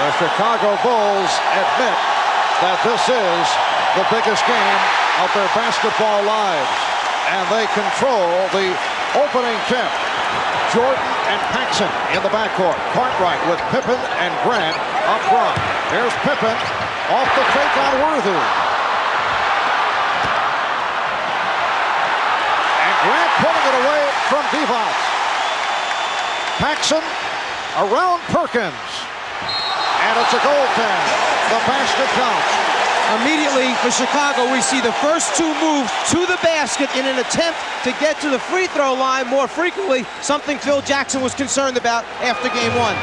The Chicago Bulls admit that this is the biggest game of their basketball lives, and they control the opening tip. Jordan and Paxson in the backcourt. Cartwright with Pippen and Grant up front. Here's Pippen off the fake on Worthy. And Grant pulling it away from Divac. Paxson around Perkins. And it's a goaltend. The basket counts. Immediately for Chicago, we see the first two moves to the basket in an attempt to get to the free throw line more frequently, something Phil Jackson was concerned about after game one.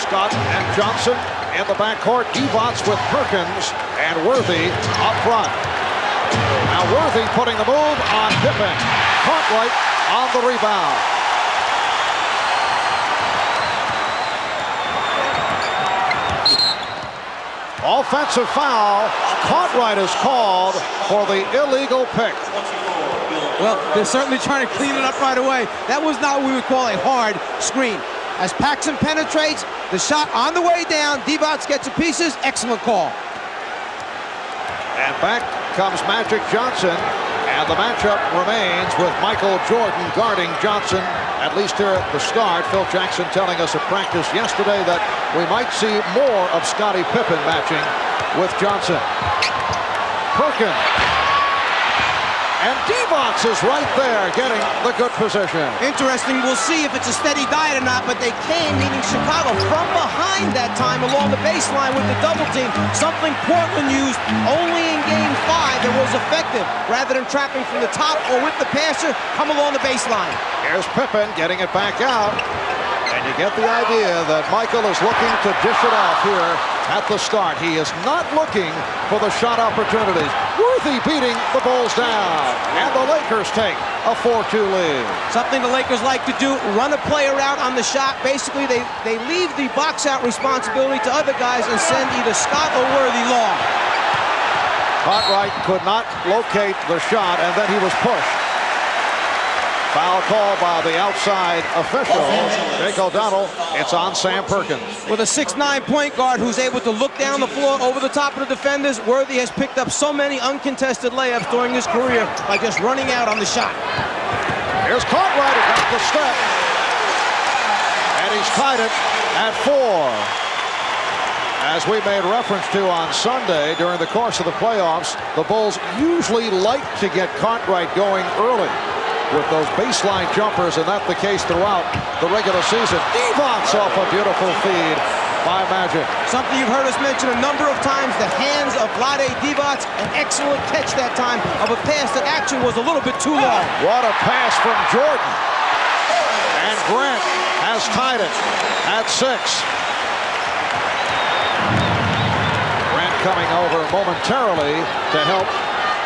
Scott and Johnson in the backcourt. Divac with Perkins and Worthy up front. Now Worthy putting the move on Pippen. Cartwright on the rebound. Offensive foul. Cartwright is called for the illegal pick. Well, they're certainly trying to clean it up right away. That was not what we would call a hard screen. As Paxson penetrates, the shot on the way down, Divac gets to pieces. Excellent call. And back comes Magic Johnson, and the matchup remains with Michael Jordan guarding Johnson, at least here at the start. Phil Jackson telling us at practice yesterday that we might see more of Scottie Pippen matching with Johnson. Perkins. And Divac is right there getting the good position. Interesting. We'll see if it's a steady diet or not, but they came, meaning Chicago, from behind that time along the baseline with the double team, something Portland used only in game 5 that was effective. Rather than trapping from the top or with the passer, come along the baseline. Here's Pippen getting it back out. And you get the idea that Michael is looking to dish it off here at the start. He is not looking for the shot opportunities. Worthy beating the Bulls down. And the Lakers take a 4-2 lead. Something the Lakers like to do, run a player out on the shot. Basically, they leave the box-out responsibility to other guys and send either Scott or Worthy long. Cartwright could not locate the shot, and then he was pushed. Foul call by the outside official, Jake O'Donnell. It's on Sam Perkins. With a 6'9" point guard who's able to look down the floor over the top of the defenders, Worthy has picked up so many uncontested layups during his career by just running out on the shot. Here's Cartwright against the step. And he's tied it at 4. As we made reference to on Sunday, during the course of the playoffs, the Bulls usually like to get Cartwright going early with those baseline jumpers, and that's the case throughout the regular season. Divac off a beautiful feed by Magic. Something you've heard us mention a number of times, the hands of Vlade Divac, an excellent catch that time of a pass that actually was a little bit too long. What a pass from Jordan. And Grant has tied it at 6. Grant coming over momentarily to help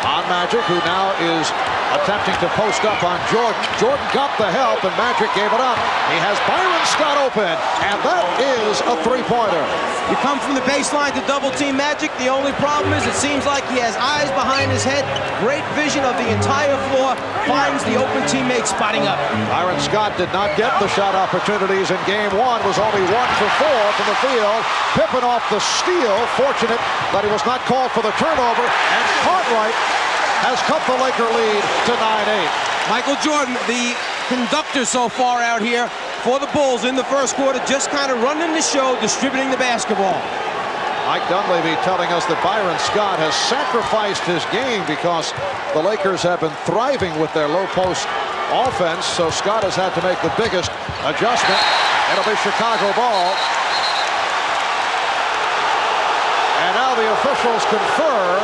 on Magic, who now is attempting to post up on Jordan. Jordan got the help, and Magic gave it up. He has Byron Scott open, and that is a three-pointer. You come from the baseline to double-team Magic. The only problem is it seems like he has eyes behind his head, great vision of the entire floor, finds the open teammate spotting up. Byron Scott did not get the shot opportunities in game 1, was only 1 for 4 from the field. Pippen off the steal, fortunate that he was not called for the turnover, and Cartwright has cut the Laker lead to 9-8. Michael Jordan, the conductor so far out here for the Bulls in the first quarter, just kind of running the show, distributing the basketball. Mike Dunleavy telling us that Byron Scott has sacrificed his game because the Lakers have been thriving with their low post offense, so Scott has had to make the biggest adjustment. It'll be Chicago ball. And now the officials confer.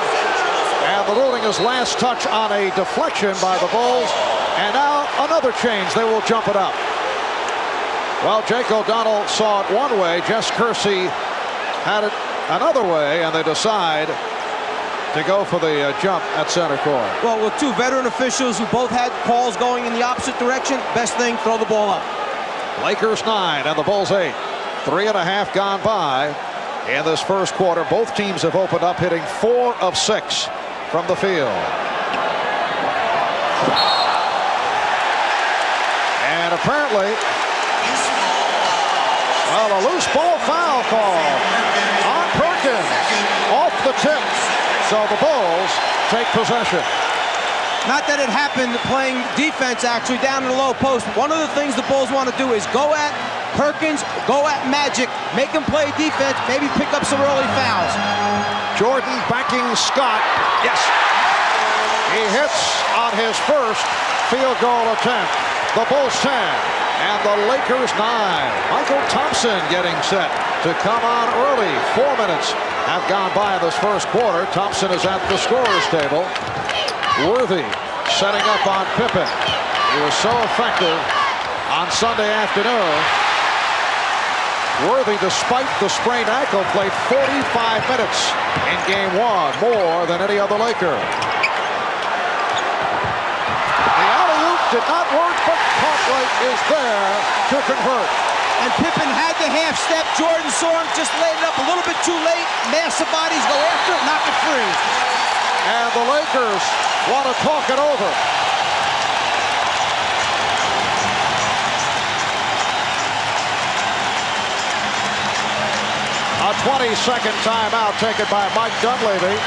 And the ruling is last touch on a deflection by the Bulls. And now another change. They will jump it up. Well, Jake O'Donnell saw it one way. Jess Kersey had it another way. And they decide to go for the jump at center court. Well, with two veteran officials who both had calls going in the opposite direction, best thing, throw the ball up. Lakers 9 and the Bulls 8. 3.5 gone by in this first quarter. Both teams have opened up hitting 4 of 6. From the field. And apparently Well, a loose ball foul call on Perkins. Off the tip. So the Bulls take possession. Not that it happened playing defense, actually, down in the low post. One of the things the Bulls want to do is go at Perkins, go at Magic, make him play defense, maybe pick up some early fouls. Jordan backing Scott. Yes. He hits on his first field goal attempt. The Bulls 10 and the Lakers 9. Michael Thompson getting set to come on early. 4 minutes have gone by in this first quarter. Thompson is at the scorer's table. Worthy setting up on Pippen. He was so effective on Sunday afternoon. Worthy, despite the sprained ankle, played 45 minutes in game 1, more than any other Laker. The alley-oop did not work, but Cartwright is there to convert. And Pippen had the half step. Jordan saw him, just laid it up a little bit too late. Massive bodies go after it, knock it free. And the Lakers want to talk it over. A 20-second timeout taken by Mike Dunleavy,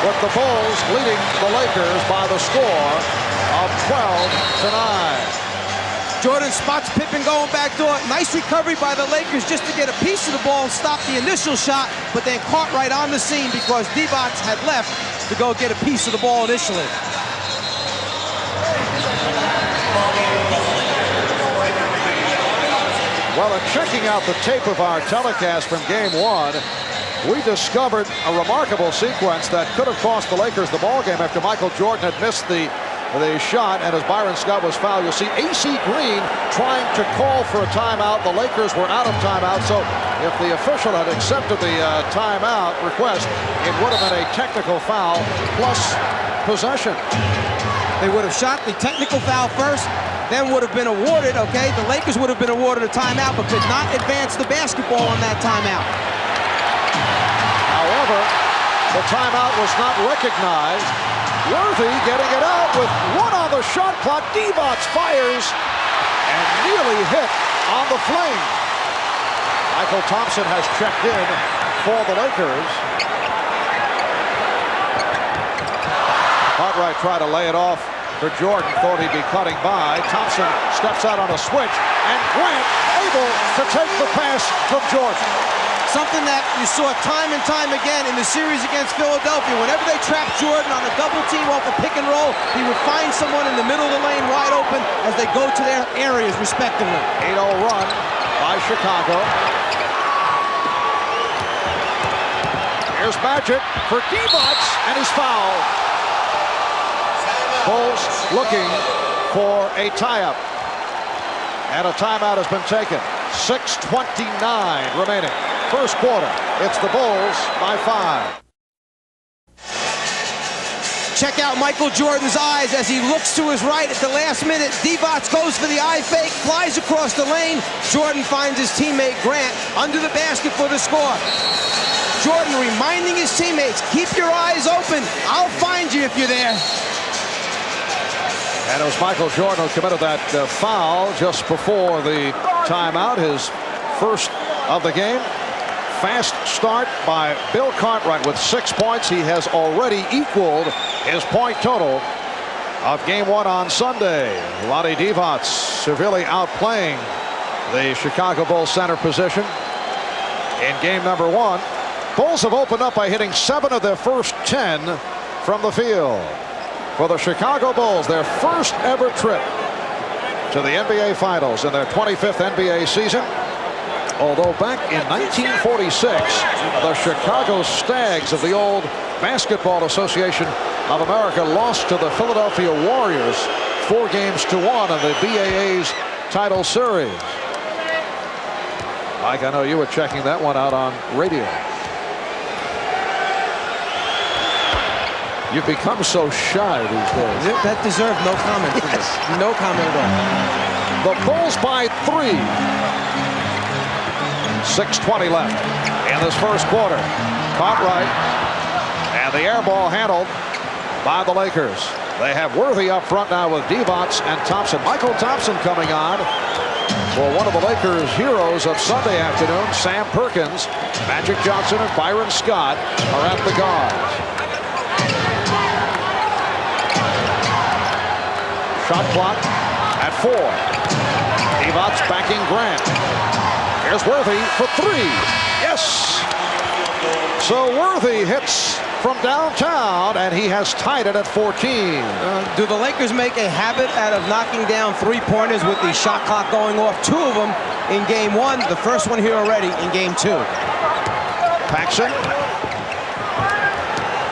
with the Bulls leading the Lakers by the score of 12-9. Jordan spots Pippen going back door. Nice recovery by the Lakers just to get a piece of the ball and stop the initial shot, but then Cartwright on the scene because Divac had left to go get a piece of the ball initially. Well, in checking out the tape of our telecast from game 1, we discovered a remarkable sequence that could have cost the Lakers the ball game after Michael Jordan had missed the shot, and as Byron Scott was fouled. You'll see A.C. Green trying to call for a timeout. The Lakers were out of timeout, so if the official had accepted the timeout request, it would have been a technical foul plus possession. They would have shot the technical foul first, then would have been awarded, okay? The Lakers would have been awarded a timeout, but could not advance the basketball on that timeout. However, the timeout was not recognized. Worthy getting it out with one on the shot clock. Divac fires and nearly hit on the flame. Michael Thompson has checked in for the Lakers. Cartwright tried to lay it off for Jordan. Thought he'd be cutting by. Thompson steps out on a switch, and Grant able to take the pass from Jordan. Something that you saw time and time again in the series against Philadelphia. Whenever they trapped Jordan on a double team off a pick and roll, he would find someone in the middle of the lane wide open as they go to their areas respectively. 8-0 run by Chicago. Here's Magic for Divac, and he's fouled. Bulls looking for a tie-up. And a timeout has been taken. 6:29 remaining. First quarter. It's the Bulls by 5. Check out Michael Jordan's eyes as he looks to his right at the last minute. Divac goes for the eye fake, flies across the lane. Jordan finds his teammate Grant under the basket for the score. Jordan reminding his teammates, keep your eyes open. I'll find you if you're there. And it was Michael Jordan who committed that foul just before the timeout, his first of the game. Fast start by Bill Cartwright with 6 points. He has already equaled his point total of game 1 on Sunday. Vlade Divac severely outplaying the Chicago Bulls center position in game number 1. Bulls have opened up by hitting 7 of their first 10 from the field. For the Chicago Bulls, their first ever trip to the NBA Finals in their 25th NBA season. Although back in 1946, the Chicago Stags of the old Basketball Association of America lost to the Philadelphia Warriors 4-1 in the BAA's title series. Mike, I know you were checking that one out on radio. You've become so shy these days. That deserved no comment. Yes. No comment at all. The Bulls by 3. 6:20 left in this first quarter. Cartwright and the air ball handled by the Lakers. They have Worthy up front now with Divac and Thompson. Michael Thompson coming on. for one of the Lakers' heroes of Sunday afternoon, Sam Perkins. Magic Johnson and Byron Scott are at the guards. Shot clock at 4. Divot's backing Grant. Here's Worthy for 3. Yes! So Worthy hits from downtown, and he has tied it at 14. Do the Lakers make a habit out of knocking down three-pointers with the shot clock going off? 2 of them in game 1. The first one here already in game 2. Paxson.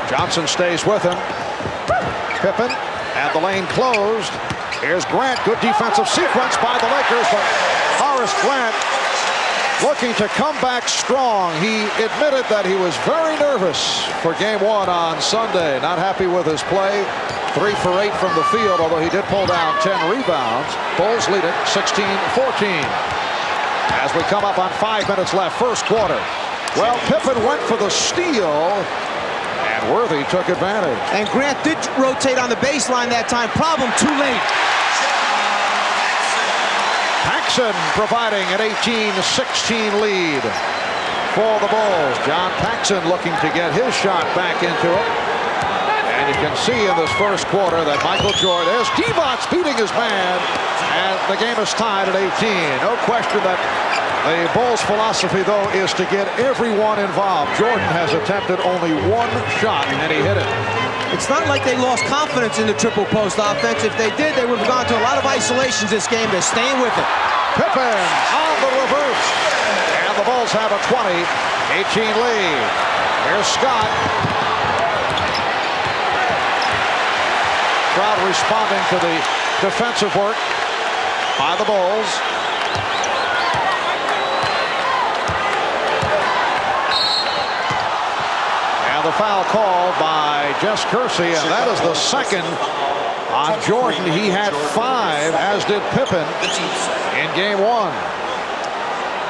Johnson stays with him. Pippen. And the lane closed. Here's Grant. Good defensive sequence by the Lakers, but Horace Grant looking to come back strong. He admitted that he was very nervous for game 1 on Sunday. Not happy with his play. 3 for 8 from the field, although he did pull down 10 rebounds. Bulls lead it 16-14. As we come up on 5 minutes left, first quarter. Well, Pippen went for the steal, and Worthy took advantage. And Grant did rotate on the baseline that time. Problem, too late. Paxson providing an 18-16 lead for the Bulls. John Paxson looking to get his shot back into it. And you can see in this first quarter that Michael Jordan is Divot's beating his man, and the game is tied at 18. No question that the Bulls' philosophy, though, is to get everyone involved. Jordan has attempted only 1 shot, and he hit it. It's not like they lost confidence in the triple post offense. If they did, they would have gone to a lot of isolations this game. They're staying with it. Pippen on the reverse. And the Bulls have a 20-18 lead. Here's Scott. Crowd responding to the defensive work by the Bulls. And the foul called by Jess Kersey, and that is the second on Jordan. He had 5, as did Pippen, in game 1.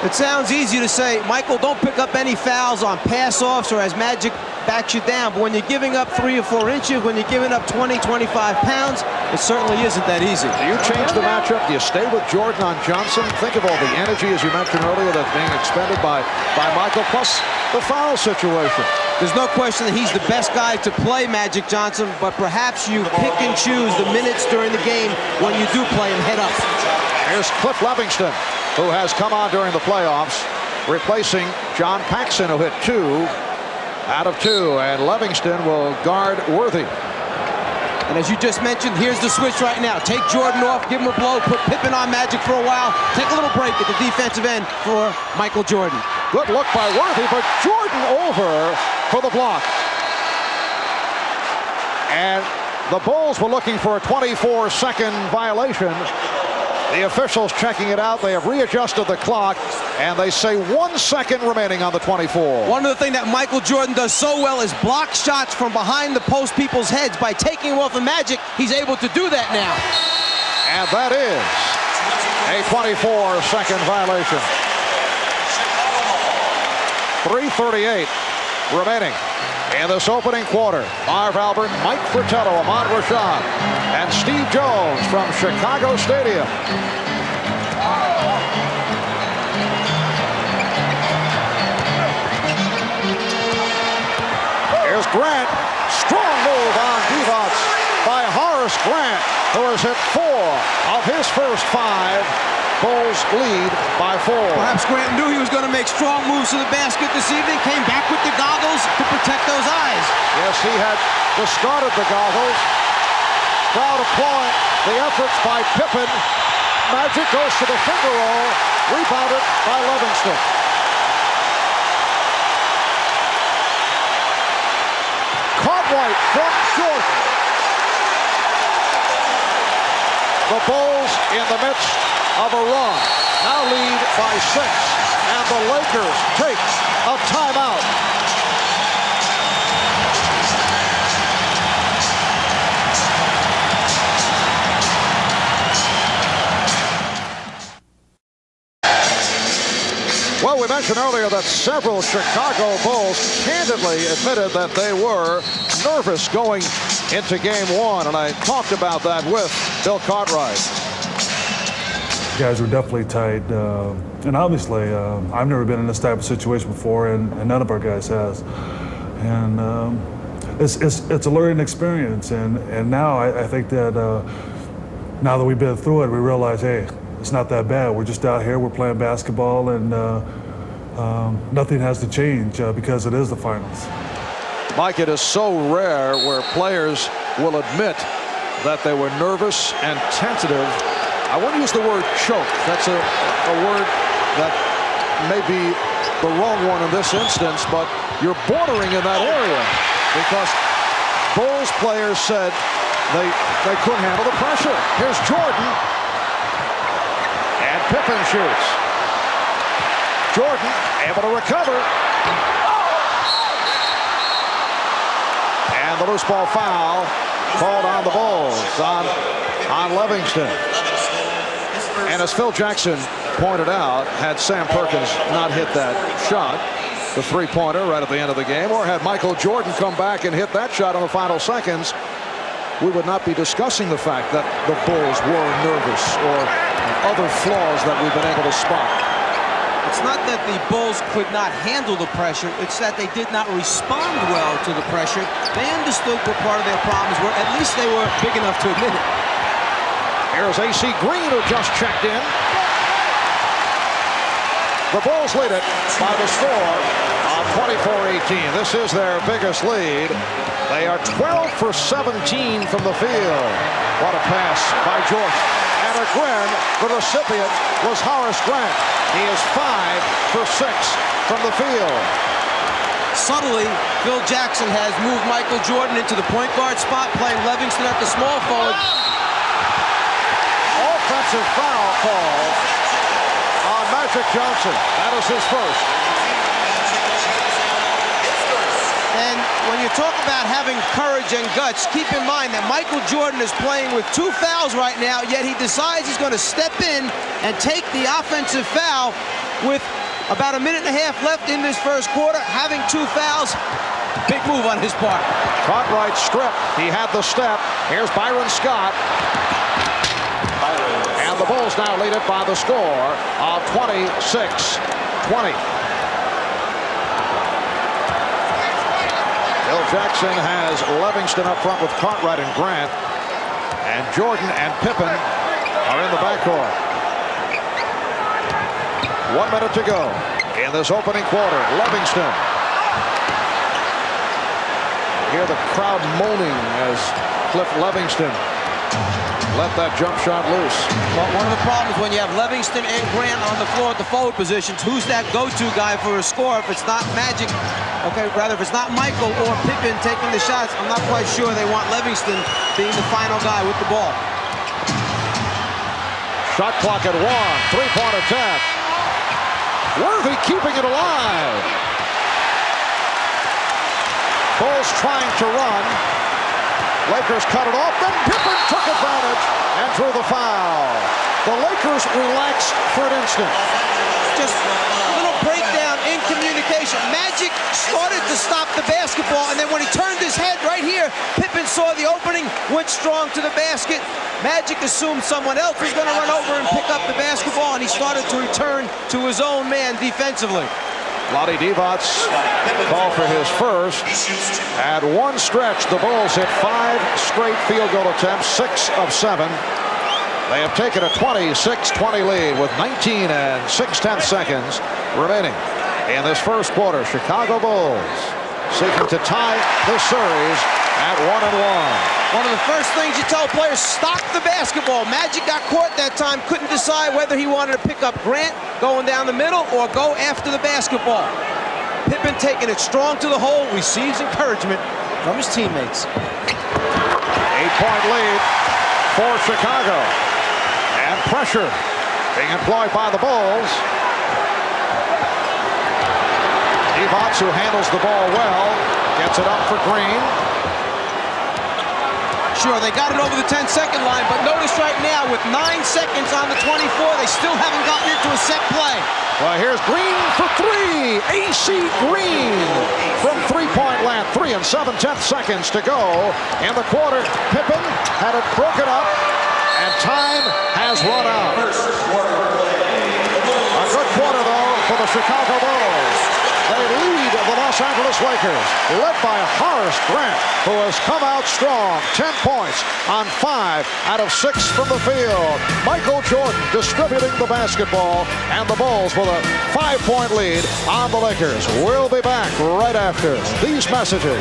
It sounds easy to say, Michael, don't pick up any fouls on pass-offs or as Magic backs you down. But when you're giving up 3 or 4 inches, when you're giving up 20, 25 pounds, it certainly isn't that easy. Do you change the matchup? Do you stay with Jordan on Johnson? Think of all the energy, as you mentioned earlier, that's being expended by Michael, plus the foul situation. There's no question that he's the best guy to play Magic Johnson, but perhaps you pick and choose the minutes during the game when you do play him head up. Here's Cliff Livingston, who has come on during the playoffs, replacing John Paxson, who hit 2 out of 2, and Livingston will guard Worthy. And as you just mentioned, here's the switch right now. Take Jordan off, give him a blow, put Pippen on Magic for a while, take a little break at the defensive end for Michael Jordan. Good look by Worthy, but Jordan over for the block. And the Bulls were looking for a 24-second violation. The officials checking it out. They have readjusted the clock, and they say 1 second remaining on the 24. One of the things that Michael Jordan does so well is block shots from behind the post people's heads. By taking him off of Magic, he's able to do that now. And that is a 24-second violation. 3:38 remaining in this opening quarter. Marv Albert, Mike Fratello, Ahmad Rashad, and Steve Jones from Chicago Stadium. Here's Grant. Strong move on Divot by Horace Grant, who has hit 4 of his first 5. Bulls lead by 4. Perhaps Grant knew he was going to make strong moves to the basket this evening. Came back with the goggles to protect those eyes. Yes, he had discarded the goggles. Crowd applauding the efforts by Pippen. Magic goes to the finger roll. Rebounded by Livingston. Cartwright from Jordan. The Bulls in the midst of a run. Now lead by 6. And the Lakers take a timeout. Well, we mentioned earlier that several Chicago Bulls candidly admitted that they were nervous going into game 1, and I talked about that with Bill Cartwright. guys were definitely tight. And obviously, I've never been in this type of situation before, and none of our guys has. And it's a learning experience. And now I think that now that we've been through it, we realize, hey, it's not that bad. We're just out here, we're playing basketball, and nothing has to change because it is the finals. Mike, it is so rare where players will admit that they were nervous and tentative. I won't use the word choke. That's a word that may be the wrong one in this instance, but you're bordering in that area because Bulls players said they couldn't handle the pressure. Here's Jordan, and Pippen shoots. Jordan able to recover. And the loose ball foul called on the Bulls on Livingston. And as Phil Jackson pointed out, had Sam Perkins not hit that shot, the three-pointer right at the end of the game, or had Michael Jordan come back and hit that shot in the final seconds, we would not be discussing the fact that the Bulls were nervous or other flaws that we've been able to spot. It's not that the Bulls could not handle the pressure, it's that they did not respond well to the pressure. They understood what part of their problems were. At least they were big enough to admit it. Here's A.C. Green, who just checked in. The Bulls lead it by the score of 24-18. This is their biggest lead. They are 12 for 17 from the field. What a pass by George. And again, the recipient was Horace Grant. He is 5 for 6 from the field. Subtly, Phil Jackson has moved Michael Jordan into the point guard spot, playing Livingston at the small forward. Offensive foul call on Magic Johnson. That is his first. And when you talk about having courage and guts, keep in mind that Michael Jordan is playing with 2 fouls right now, yet he decides he's going to step in and take the offensive foul with about a minute and a half left in this first quarter, having 2 fouls. Big move on his part. Cartwright strip. He had the step. Here's Byron Scott. And the Bulls now lead it by the score of 26-20. Phil Jackson has Livingston up front with Cartwright and Grant. And Jordan and Pippen are in the backcourt. 1 minute to go in this opening quarter. Livingston. Hear the crowd moaning as Cliff Livingston let that jump shot loose. Well, one of the problems when you have Livingston and Grant on the floor at the forward positions, who's that go-to guy for a score? If it's not Magic, okay, rather if it's not Michael or Pippen taking the shots, I'm not quite sure they want Livingston being the final guy with the ball. Shot clock at 1. 3-point attempt. Worthy keeping it alive. Bulls trying to run. Lakers cut it off, then Pippen took advantage and drew the foul. The Lakers relaxed for an instant. Just a little breakdown in communication. Magic started to stop the basketball, and then when he turned his head right here, Pippen saw the opening, went strong to the basket. Magic assumed someone else was going to run over and pick up the basketball, and he started to return to his own man defensively. Vlade Divac called for his first. At one stretch, the Bulls hit 5 straight field goal attempts, 6 of 7. They have taken a 26-20 lead with 19 and 6/10 seconds remaining in this first quarter. Chicago Bulls seeking to tie the series at 1-1. One of the first things you tell players, stop the basketball. Magic got caught that time, couldn't decide whether he wanted to pick up Grant going down the middle or go after the basketball. Pippen taking it strong to the hole, receives encouragement from his teammates. 8-point lead for Chicago. And pressure being employed by the Bulls. Divac, who handles the ball well, gets it up for Green. Sure, they got it over the 10-second line, but notice right now with 9 seconds on the 24, they still haven't gotten into a set play. Well, here's Green for 3. A.C. Green from 3-point land. 3 and 7/10 seconds to go in the quarter. Pippen had it broken up, And time has run out. A good quarter, though, for the Chicago Bulls. They lead the Los Angeles Lakers, led by Horace Grant, who has come out strong. 10 points on 5 out of 6 from the field. Michael Jordan distributing the basketball, and the Bulls with a 5-point lead on the Lakers. We'll be back right after these messages.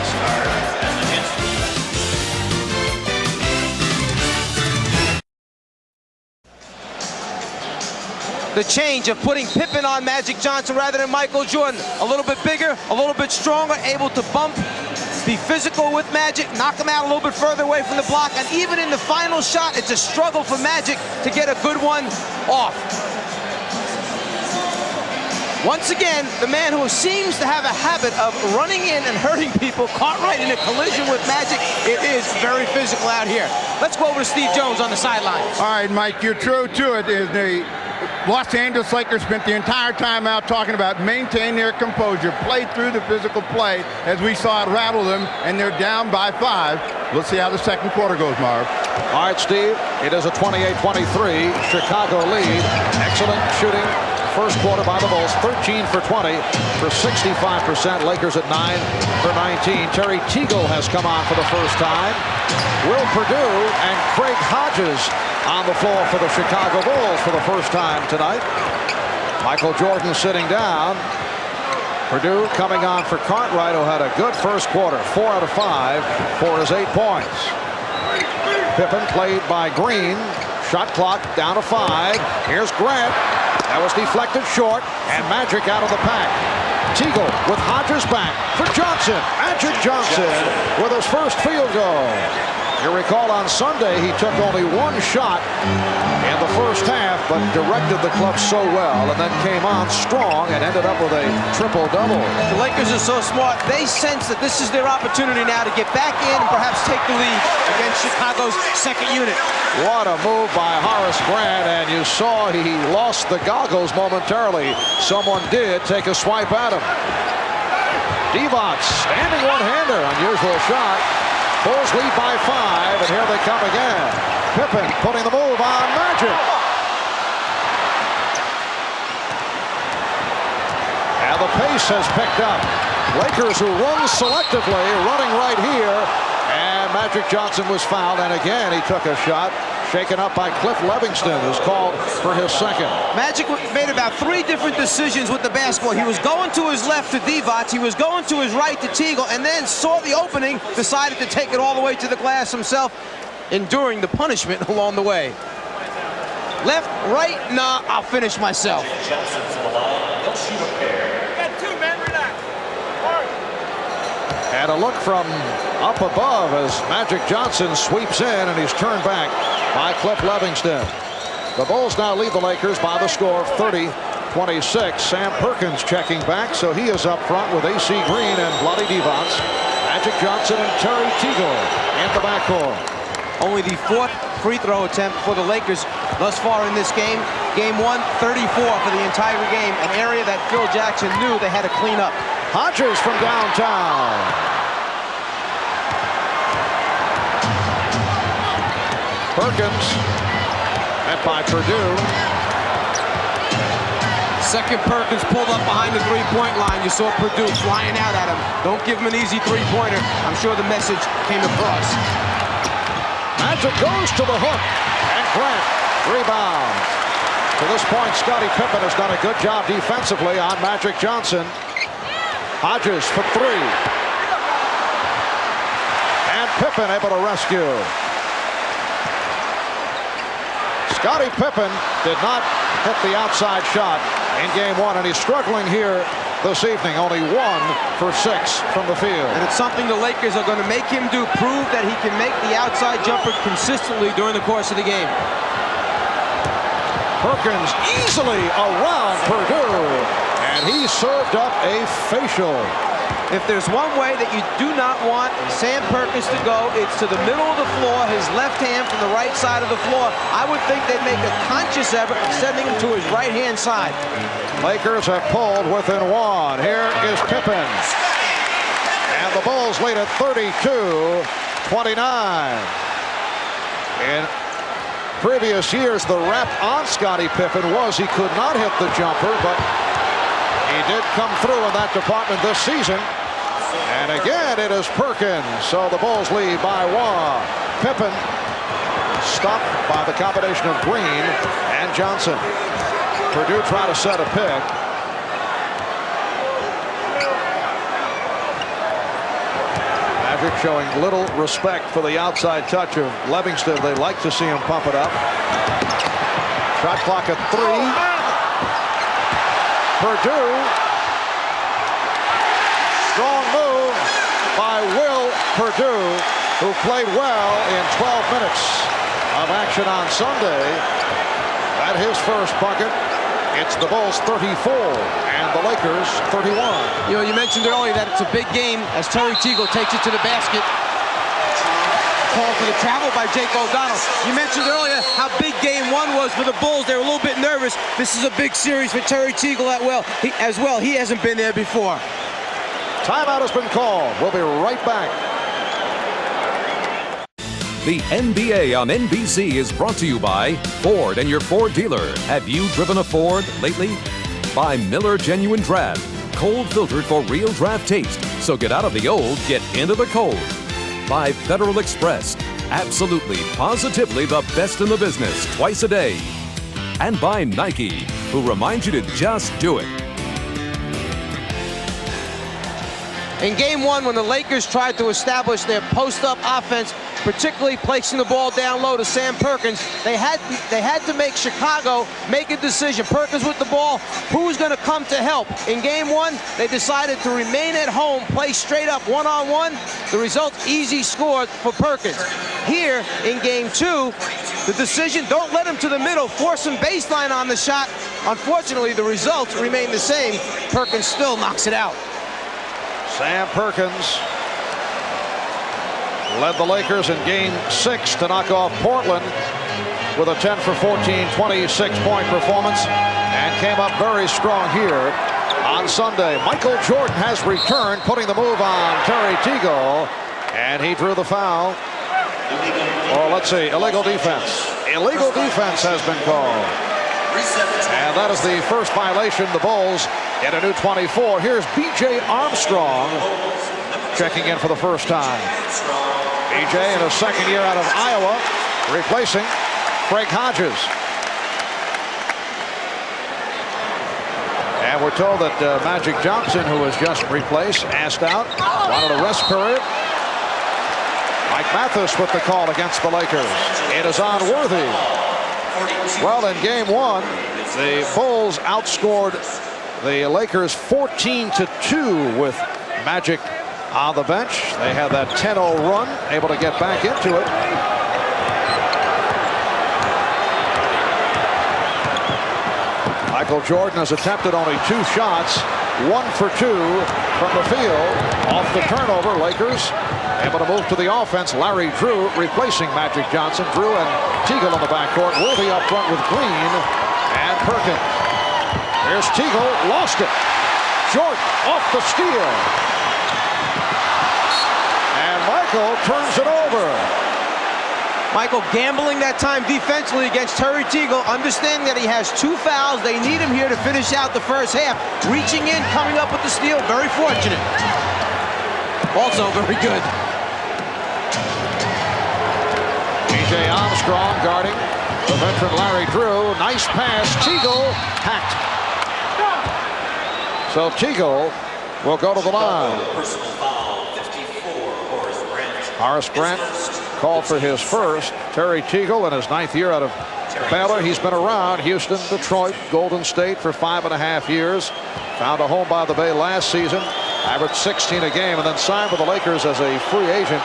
The change of putting Pippen on Magic Johnson rather than Michael Jordan. A little bit bigger, a little bit stronger, able to bump, be physical with Magic, knock him out a little bit further away from the block, and even in the final shot, it's a struggle for Magic to get a good one off. Once again, the man who seems to have a habit of running in and hurting people, caught right in a collision with Magic. It is very physical out here. Let's go over to Steve Jones on the sidelines. All right, Mike, you're true to it. The Los Angeles Lakers spent the entire time out talking about maintain their composure, play through the physical play as we saw it rattle them, and they're down by 5. Let's see how the second quarter goes, Marv. All right, Steve, it is a 28-23 Chicago lead. Excellent shooting first quarter by the Bulls, 13 for 20 for 65%. Lakers at 9 for 19. Terry Teagle has come on for the first time. Will Perdue and Craig Hodges on the floor for the Chicago Bulls for the first time tonight. Michael Jordan sitting down. Perdue coming on for Cartwright, who had a good first quarter, 4 out of 5 for his 8 points. Pippen played by Green. Shot clock down to 5. Here's Grant. That was deflected short, and Magic out of the pack. Teagle with Hodges back for Johnson. Magic Johnson with his first field goal. You recall on Sunday he took only 1 shot in the first half, but directed the club so well and then came on strong and ended up with a triple-double. The Lakers are so smart. They sense that this is their opportunity now to get back in and perhaps take the lead against Chicago's second unit. What a move by Horace Grant, and you saw he lost the goggles momentarily. Someone did take a swipe at him. Divac, standing one-hander, unusual shot. Bulls lead by 5, and here they come again. Pippen putting the move on Magic. And the pace has picked up. Lakers who run selectively, running right here. And Magic Johnson was fouled, and again he took a shot. Shaken up by Cliff Levingston, who's called for his second. Magic made about 3 different decisions with the basketball. He was going to his left to Divac, he was going to his right to Teagle, and then saw the opening, decided to take it all the way to the glass himself, enduring the punishment along the way. Left, right, nah, I'll finish myself. And a look from up above as Magic Johnson sweeps in, and he's turned back by Cliff Levingston. The Bulls now lead the Lakers by the score of 30-26. Sam Perkins checking back, so he is up front with A.C. Green and Bloody Divac. Magic Johnson and Terry Teagle in the backcourt. Only the 4th free throw attempt for the Lakers thus far in this game. Game 1, 34 for the entire game, an area that Phil Jackson knew they had to clean up. Hodges from downtown. Perkins met by Perdue. Second Perkins pulled up behind the three-point line. You saw Perdue flying out at him. Don't give him an easy three-pointer. I'm sure the message came across. Magic goes to the hook, and Grant rebounds. To this point, Scottie Pippen has done a good job defensively on Magic Johnson. Hodges for 3. And Pippen able to rescue. Scottie Pippen did not hit the outside shot in game 1, and he's struggling here this evening. Only 1 for 6 from the field. And it's something the Lakers are going to make him do, prove that he can make the outside jumper consistently during the course of the game. Perkins easily around Perdue, and he served up a facial. If there's one way that you do not want Sam Perkins to go, it's to the middle of the floor, his left hand from the right side of the floor. I would think they'd make a conscious effort of sending him to his right-hand side. Lakers have pulled within 1. Here is Pippen. And the Bulls lead at 32-29. And Previous years, the rap on Scottie Pippen was he could not hit the jumper, but he did come through in that department this season. And again, it is Perkins. So the Bulls lead by 1. Pippen stopped by the combination of Green and Johnson. Purdue trying to set a pick. Magic showing little respect for the outside touch of Livingston. They like to see him pump it up. Shot clock at 3. Purdue. Strong move by Will Purdue, who played well in 12 minutes of action on Sunday. At his first bucket, it's the Bulls 34 and the Lakers 31. You know, you mentioned earlier that it's a big game as Terry Teagle takes it to the basket. Call for the travel by Jake O'Donnell. You mentioned earlier how big game 1 was for the Bulls. They were a little bit nervous. This is a big series for Terry Teagle as well. He hasn't been there before. Timeout has been called. We'll be right back. The NBA on NBC is brought to you by Ford and your Ford dealer. Have you driven a Ford lately? By Miller Genuine Draft. Cold filtered for real draft taste. So get out of the old, get into the cold. By Federal Express. Absolutely, positively the best in the business twice a day. And by Nike, who reminds you to just do it. In game 1, when the Lakers tried to establish their post-up offense, particularly placing the ball down low to Sam Perkins, they had to make Chicago make a decision. Perkins with the ball, who's going to come to help? In game 1, they decided to remain at home, play straight up one-on-one. The result, easy score for Perkins. Here in game 2, the decision, don't let him to the middle, force him baseline on the shot. Unfortunately, the results remain the same. Perkins still knocks it out. Sam Perkins led the Lakers in game 6 to knock off Portland with a 10 for 14, 26-point performance, and came up very strong here on Sunday. Michael Jordan has returned, putting the move on Terry Teagle, and he drew the foul. Or let's see, illegal defense. Illegal defense has been called. And that is the first violation. The Bulls get a new 24. Here's B.J. Armstrong checking in for the first time. B.J. in his second year out of Iowa, replacing Craig Hodges. And we're told that Magic Johnson, who was just replaced, asked out, wanted a rest period. Mike Mathis with the call against the Lakers. It is on Worthy. Well, in game 1, the Bulls outscored the Lakers 14-2 with Magic on the bench. They had that 10-0 run, able to get back into it. Michael Jordan has attempted only 2 shots, 1 for 2 from the field. Off the turnover, Lakers able to move to the offense. Larry Drew replacing Magic Johnson. Drew and Teagle in the backcourt. Worthy up front with Green and Perkins. Here's Teagle, lost it. Jordan off the steal. And Michael turns it over. Michael gambling that time defensively against Terry Teagle, understanding that he has 2 fouls. They need him here to finish out the first half. Reaching in, coming up with the steal, very fortunate. Also very good. B.J. Armstrong guarding the veteran Larry Drew. Nice pass. Teagle hacked. So Teagle will go to the line. Horace Grant called for his first. Terry Teagle in his 9th year out of Baylor. He's been around Houston, Detroit, Golden State for 5.5 years. Found a home by the Bay last season. Averaged 16 a game and then signed with the Lakers as a free agent.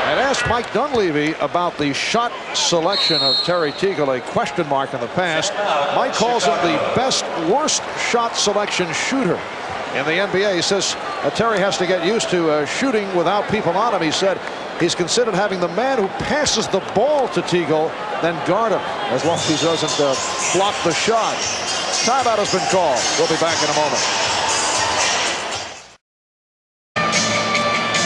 And asked Mike Dunleavy about the shot selection of Terry Teagle, a question mark in the past. Mike calls him the best, worst shot selection shooter in the NBA. He says Terry has to get used to shooting without people on him. He said he's considered having the man who passes the ball to Teagle then guard him as long as he doesn't block the shot. Timeout has been called. We'll be back in a moment.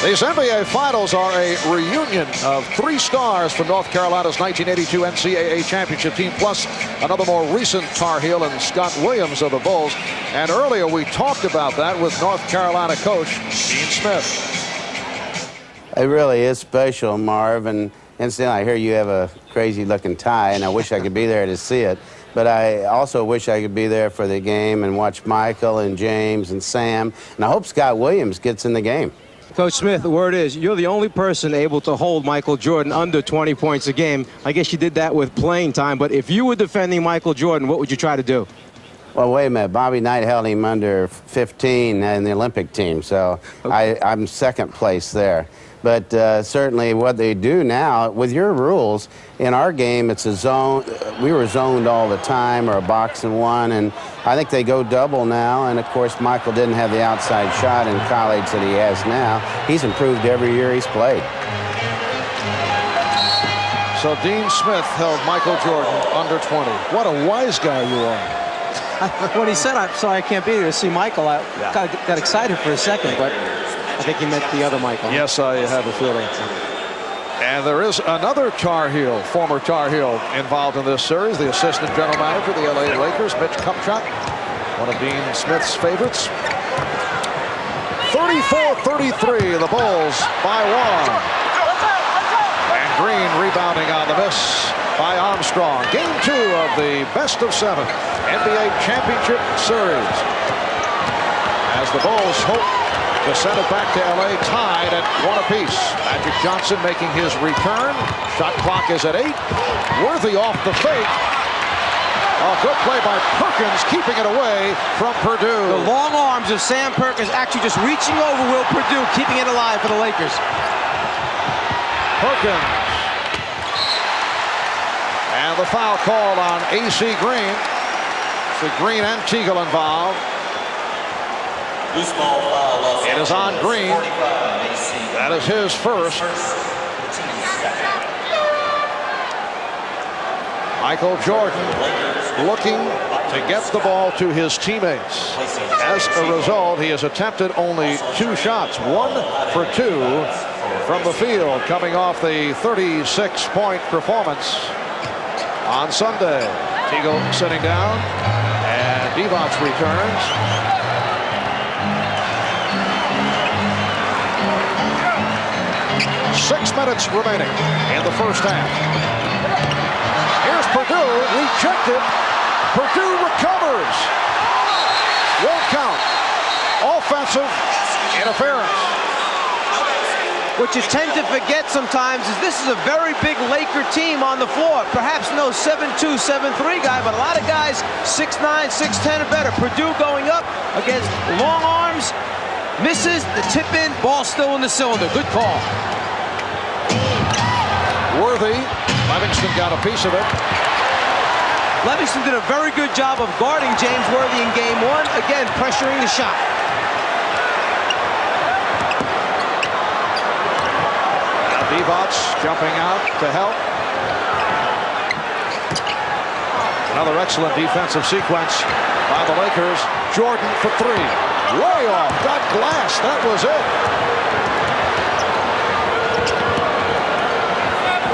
These NBA Finals are a reunion of 3 stars from North Carolina's 1982 NCAA championship team, plus another more recent Tar Heel and Scott Williams of the Bulls. And earlier we talked about that with North Carolina coach Dean Smith. It really is special, Marv. And incidentally, I hear you have a crazy-looking tie, and I wish I could be there to see it. But I also wish I could be there for the game and watch Michael and James and Sam. And I hope Scott Williams gets in the game. Coach Smith, the word is you're the only person able to hold Michael Jordan under 20 points a game. I guess you did that with playing time, but if you were defending Michael Jordan, what would you try to do? Well, wait a minute. Bobby Knight held him under 15 in the Olympic team, so okay. I'm second place there. But certainly what they do now, with your rules, in our game, it's a zone. We were zoned all the time, or a box and one, and I think they go double now. And, of course, Michael didn't have the outside shot in college that he has now. He's improved every year he's played. So Dean Smith held Michael Jordan under 20. What a wise guy you are. When he said, I'm sorry I can't be there to see Michael, I got excited for a second, but I think he meant the other Michael. Yes, I have a feeling. And there is another Tar Heel, former Tar Heel, involved in this series, the assistant general manager of the LA Lakers, Mitch Kupchak, one of Dean Smith's favorites. 34-33, the Bulls by 1. And Green rebounding on the miss by Armstrong. Game 2 of the best of 7 NBA championship series. As the Bulls hope to send it back to LA tied at 1 apiece. Magic Johnson making his return. Shot clock is at 8. Worthy off the fake. A good play by Perkins, keeping it away from Purdue. The long arms of Sam Perkins actually just reaching over Will Purdue, keeping it alive for the Lakers. Perkins. And the foul called on A.C. Green. So Green and Teagle involved. It is on Green. That is his first. Michael Jordan looking to get the ball to his teammates. As a result, he has attempted only 2 shots, 1 for 2 from the field, coming off the 36-point performance on Sunday. Teagle sitting down, and Divac returns. 6 minutes remaining in the first half. Here's Purdue, rejected. Purdue recovers. Won't count. Offensive interference. What you tend to forget sometimes is this is a very big Laker team on the floor. Perhaps no 7'2", 7'3" guy, but a lot of guys 6'9", 6'10" or better. Purdue going up against long arms. Misses the tip in, ball still in the cylinder. Good call. Worthy. Livingston got a piece of it. Livingston did a very good job of guarding James Worthy in game 1. Again, pressuring the shot. Now Divac jumping out to help. Another excellent defensive sequence by the Lakers. Jordan for 3. Way off. Got glass. That was it.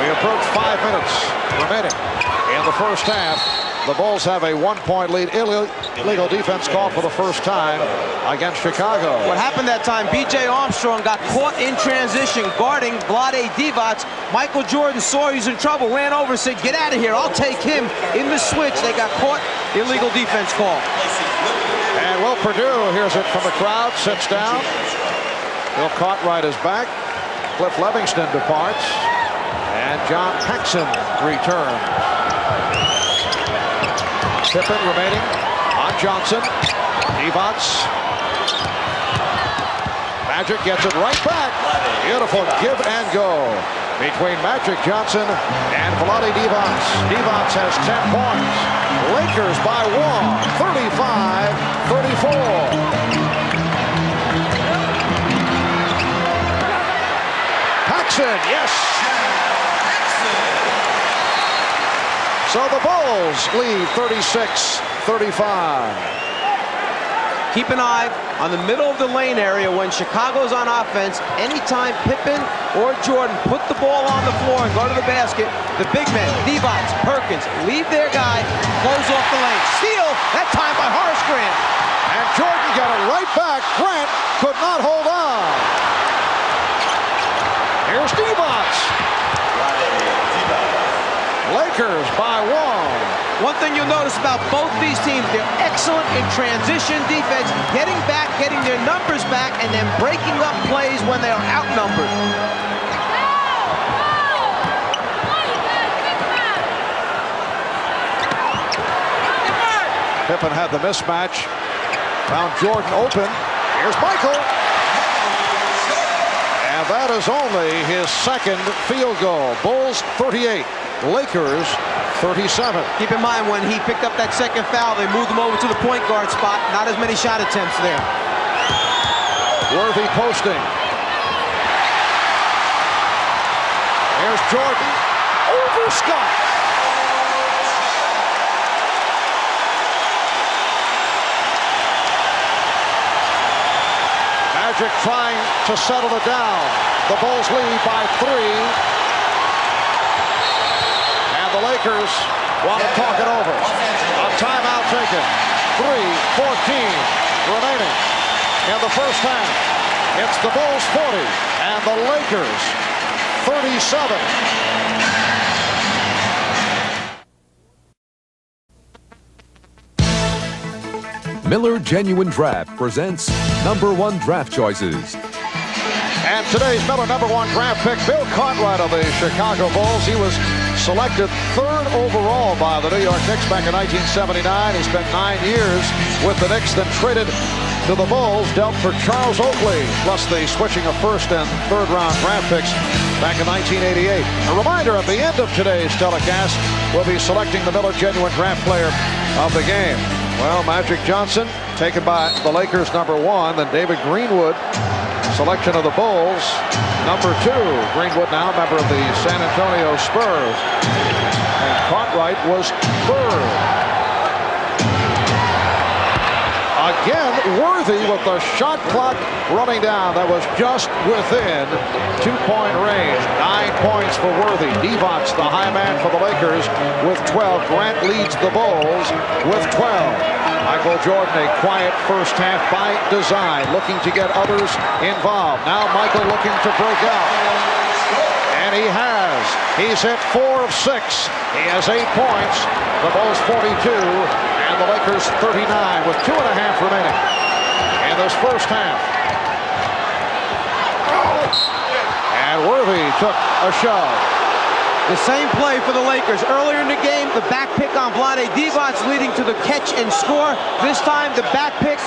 We approach 5 minutes remaining in the first half. The Bulls have a 1-point lead. Illegal defense call for the first time against Chicago. What happened that time, B.J. Armstrong got caught in transition guarding Vlade Divac. Michael Jordan saw he was in trouble, ran over and said, get out of here, I'll take him. In the switch, they got caught. Illegal defense call. And Will Purdue hears it from the crowd, sits down. Bill Cartwright is back. Cliff Livingston departs. And John Paxson returns. Pippen remaining on Johnson. Divac. Magic gets it right back. Beautiful give and go between Magic Johnson and Vlade Divac. Divac has 10 points. Lakers by 1, 35-34. Paxson, yes. So the Bulls lead 36-35. Keep an eye on the middle of the lane area when Chicago's on offense. Anytime Pippen or Jordan put the ball on the floor and go to the basket, the big men, Divac, Perkins, leave their guy, close off the lane. Steal, that time by Horace Grant. And Jordan got it right back. Grant could not hold on. Here's Divac. Lakers by 1. One thing you'll notice about both these teams, they're excellent in transition defense, getting back, getting their numbers back, and then breaking up plays when they are outnumbered. Pippen had the mismatch. Found Jordan open. Here's Michael. And that is only his second field goal. Bulls 38. Lakers 37. Keep in mind, when he picked up that second foul, they moved him over to the point guard spot. Not as many shot attempts there. Worthy posting. Here's Jordan over Scott. Magic trying to settle it down. The Bulls lead by 3. The Lakers want to talk it over. A timeout taken. 3:14 remaining in the first half. It's the Bulls 40 and the Lakers 37. Miller Genuine Draft presents #1 draft choices. And today's Miller #1 draft pick, Bill Cartwright of the Chicago Bulls. He was selected 3rd overall by the New York Knicks back in 1979. He spent 9 years with the Knicks, then traded to the Bulls, dealt for Charles Oakley, plus the switching of 1st and 3rd round draft picks back in 1988. A reminder, at the end of today's telecast, we'll be selecting the Miller Genuine Draft Player of the game. Well, Magic Johnson taken by the Lakers #1, then David Greenwood, selection of the Bulls, #2. Greenwood now a member of the San Antonio Spurs. And Cartwright was 3rd. Again, Worthy with the shot clock running down. That was just within 2-point range. 9 points for Worthy. Divac, the high man for the Lakers, with 12. Grant leads the Bulls with 12. Michael Jordan, a quiet first half by design, looking to get others involved. Now Michael looking to break out. And he has. He's hit 4 of 6. He has 8 points. The Bulls 42 and the Lakers 39 with 2.5 remaining in this first half. And Worthy took a shove. The same play for the Lakers. Earlier in the game, the back pick on Vlade Divac leading to the catch and score. This time, the back pick,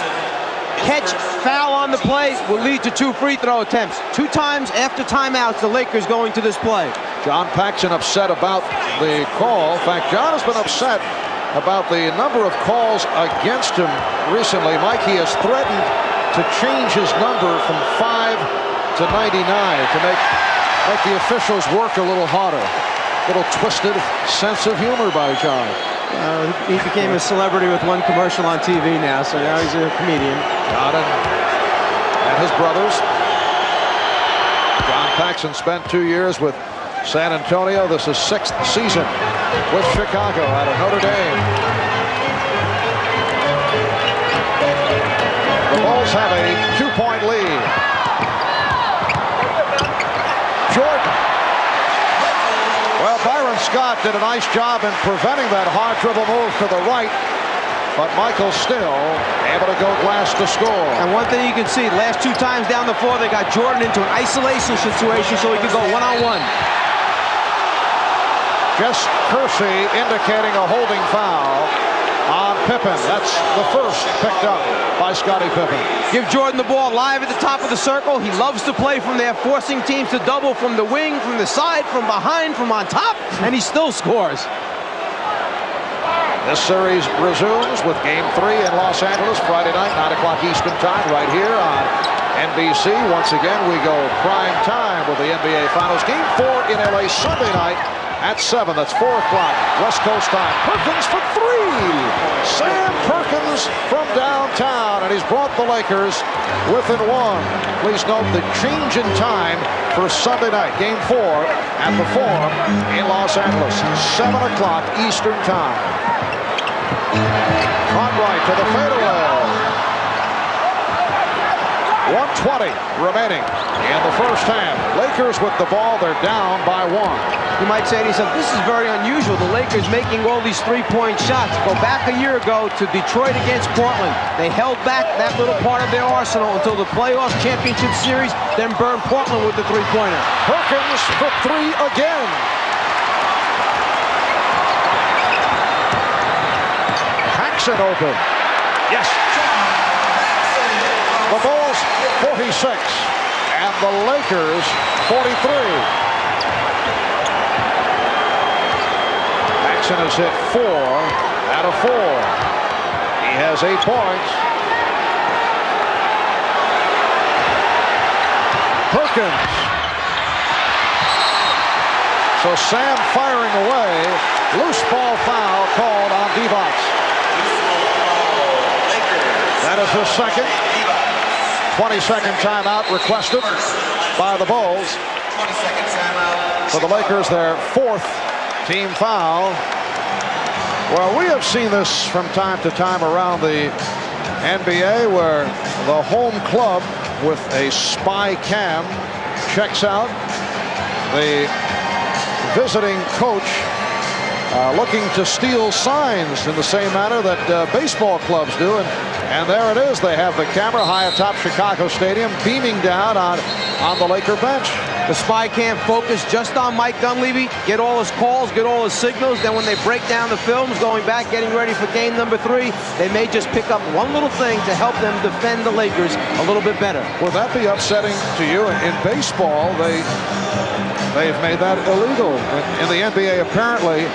catch, foul on the play will lead to 2 free throw attempts. 2 times after timeouts, the Lakers going to this play. John Paxson upset about the call. In fact, John has been upset about the number of calls against him recently. Mike, he has threatened to change his number from 5 to 99 to make the officials work a little harder. Little twisted sense of humor by John. He became a celebrity with 1 commercial on TV now, so now he's a comedian. John and his brothers. John Paxson spent 2 years with San Antonio. This is 6th season with Chicago out of Notre Dame. The Bulls have a 2-point lead. Jordan. Well, Byron Scott did a nice job in preventing that hard dribble move to the right, but Michael's still able to go glass to score. And one thing you can see, last 2 times down the floor, they got Jordan into an isolation situation so he could go one-on-one. Jess Kersey indicating a holding foul on Pippen. That's the first picked up by Scottie Pippen. Give Jordan the ball live at the top of the circle. He loves to play from there, forcing teams to double from the wing, from the side, from behind, from on top, and he still scores. This series resumes with Game 3 in Los Angeles Friday night, 9 o'clock Eastern Time, right here on NBC. Once again, we go prime time with the NBA Finals. Game 4 in LA Sunday night at 7. That's 4 o'clock West Coast time. Perkins for 3. Sam Perkins from downtown, and he's brought the Lakers within one. Please note the change in time for Sunday night, Game 4 at the Forum in Los Angeles, 7 o'clock Eastern Time. Cartwright to the fadeaway. 1:20 remaining in the first half. Lakers with the ball. They're down by 1. You might say to yourself, this is very unusual. The Lakers making all these three-point shots. Go back a year ago to Detroit against Portland. They held back that little part of their arsenal until the playoffs championship series, then burned Portland with the three-pointer. Perkins for 3 again. Paxson open. Yes. The Bulls 46 and the Lakers 43. Paxson has hit 4 out of 4. He has 8 points. Perkins. So Sam firing away. Loose ball foul called on Divac. That is his second. 20-second timeout requested by the Bulls. 20-second timeout. For the Lakers, their 4th team foul. Well, we have seen this from time to time around the NBA where the home club with a spy cam checks out the visiting coach looking to steal signs in the same manner that baseball clubs do. And there it is. They have the camera high atop Chicago Stadium beaming down on the Laker bench. The spy cam focused just on Mike Dunleavy, get all his calls, get all his signals. Then when they break down the films, going back, getting ready for game number 3, they may just pick up one little thing to help them defend the Lakers a little bit better. Would that be upsetting to you? In baseball, they've made that illegal. In the NBA, apparently,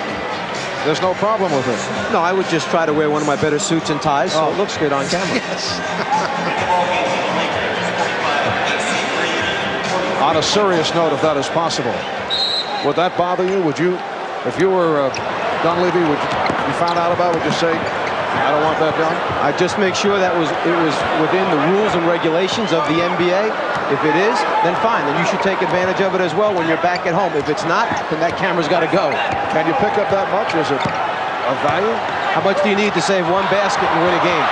there's no problem with it. No, I would just try to wear one of my better suits and ties so it looks good on camera. Yes. On a serious note, if that is possible, would that bother you? Would you, if you were Dunleavy, would you found out about it, would you say, I don't want that done? I'd just make sure that it was within the rules and regulations of the NBA. If it is, then fine. Then you should take advantage of it as well when you're back at home. If it's not, then that camera's got to go. Can you pick up that much? Is it of value? How much do you need to save one basket and win a game?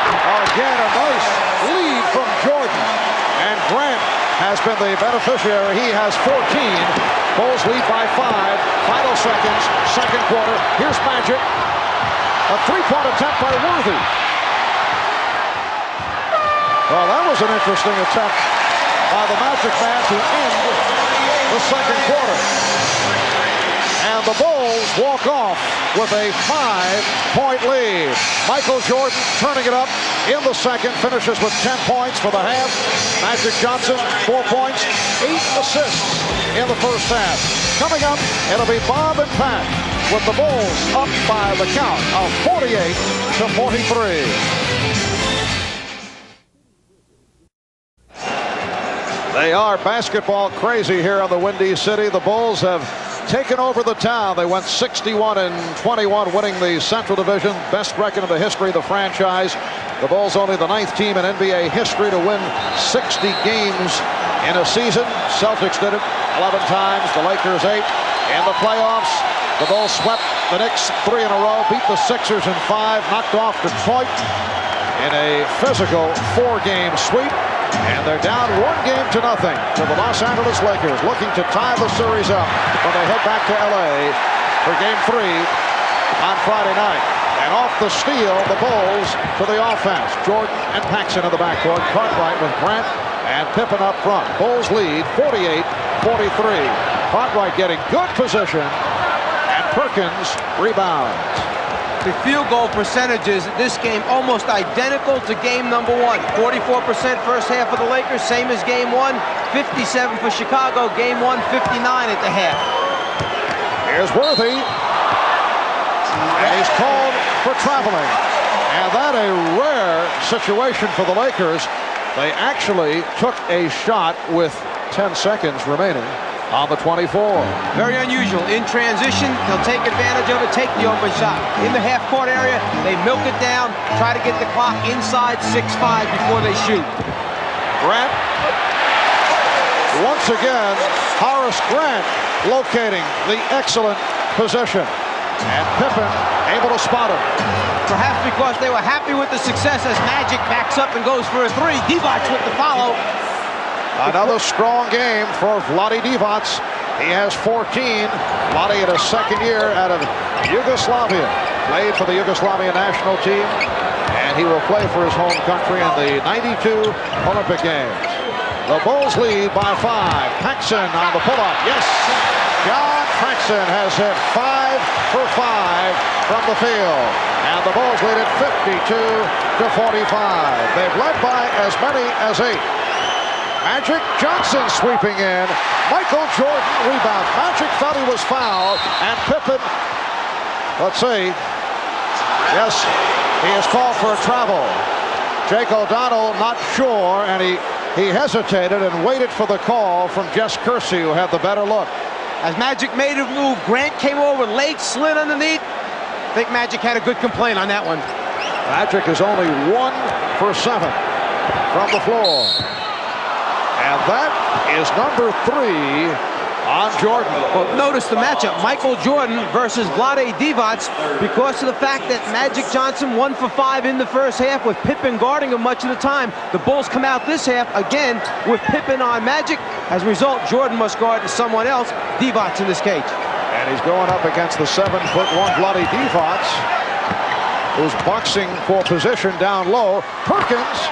Again, a nice lead from Jordan. And Grant has been the beneficiary. He has 14. Bulls lead by 5. Final seconds, second quarter. Here's Magic. A three-point attempt by Worthy. Well, that was an interesting attempt by the Magic Man to end the second quarter. And the Bulls walk off with a 5-point lead. Michael Jordan turning it up in the second, finishes with 10 points for the half. Magic Johnson, 4 points, 8 assists in the first half. Coming up, it'll be Bob and Pat with the Bulls up by the count of 48-43. They are basketball crazy here in the Windy City. The Bulls have taken over the town. They went 61-21, winning the Central Division, best record in the history of the franchise. The Bulls only the 9th team in NBA history to win 60 games in a season. Celtics did it 11 times, the Lakers 8. In the playoffs, the Bulls swept the Knicks 3 in a row, beat the Sixers in 5, knocked off Detroit in a physical 4-game sweep. And they're down 1-0 to the Los Angeles Lakers, looking to tie the series up when they head back to LA for Game 3 on Friday night. And off the steal, the Bulls to the offense. Jordan and Paxson in the backcourt. Cartwright with Grant and Pippen up front. Bulls lead 48-43. Cartwright getting good position, and Perkins rebounds. The field goal percentages in this game almost identical to game number 1. 44% first half for the Lakers, same as game 1. 57 for Chicago. Game 1, 59 at the half. Here's Worthy. And he's called for traveling. And that a rare situation for the Lakers. They actually took a shot with 10 seconds remaining. on the 24. Very unusual. In transition, they'll take advantage of it, take the open shot. In the half-court area, they milk it down, try to get the clock inside 6-5 before they shoot. Grant. Once again, Horace Grant locating the excellent position. And Pippen able to spot him. Perhaps because they were happy with the success as Magic backs up and goes for a three. Divac with the follow. Another strong game for Vlade Divac. He has 14. Vlade in his second year out of Yugoslavia. Played for the Yugoslavia national team. And he will play for his home country in the 92 Olympic Games. The Bulls lead by 5. Paxson on the pull-up. Yes! John Paxson has hit 5 for 5 from the field. And the Bulls lead it 52-45. They've led by as many as 8. Magic Johnson sweeping in. Michael Jordan rebounds. Magic thought he was fouled. And Pippen, let's see. Yes, he is called for a travel. Jake O'Donnell not sure, and he hesitated and waited for the call from Jess Kersey, who had the better look. As Magic made a move, Grant came over late, slid underneath. I think Magic had a good complaint on that one. Magic is only 1 for 7 from the floor. And that is number 3 on Jordan. Well, notice the matchup, Michael Jordan versus Vlade Divac, because of the fact that Magic Johnson 1 for 5 in the first half with Pippen guarding him much of the time. The Bulls come out this half again with Pippen on Magic. As a result, Jordan must guard someone else, Divac in this case. And he's going up against the 7'1" Vlade Divac, who's boxing for position down low. Perkins.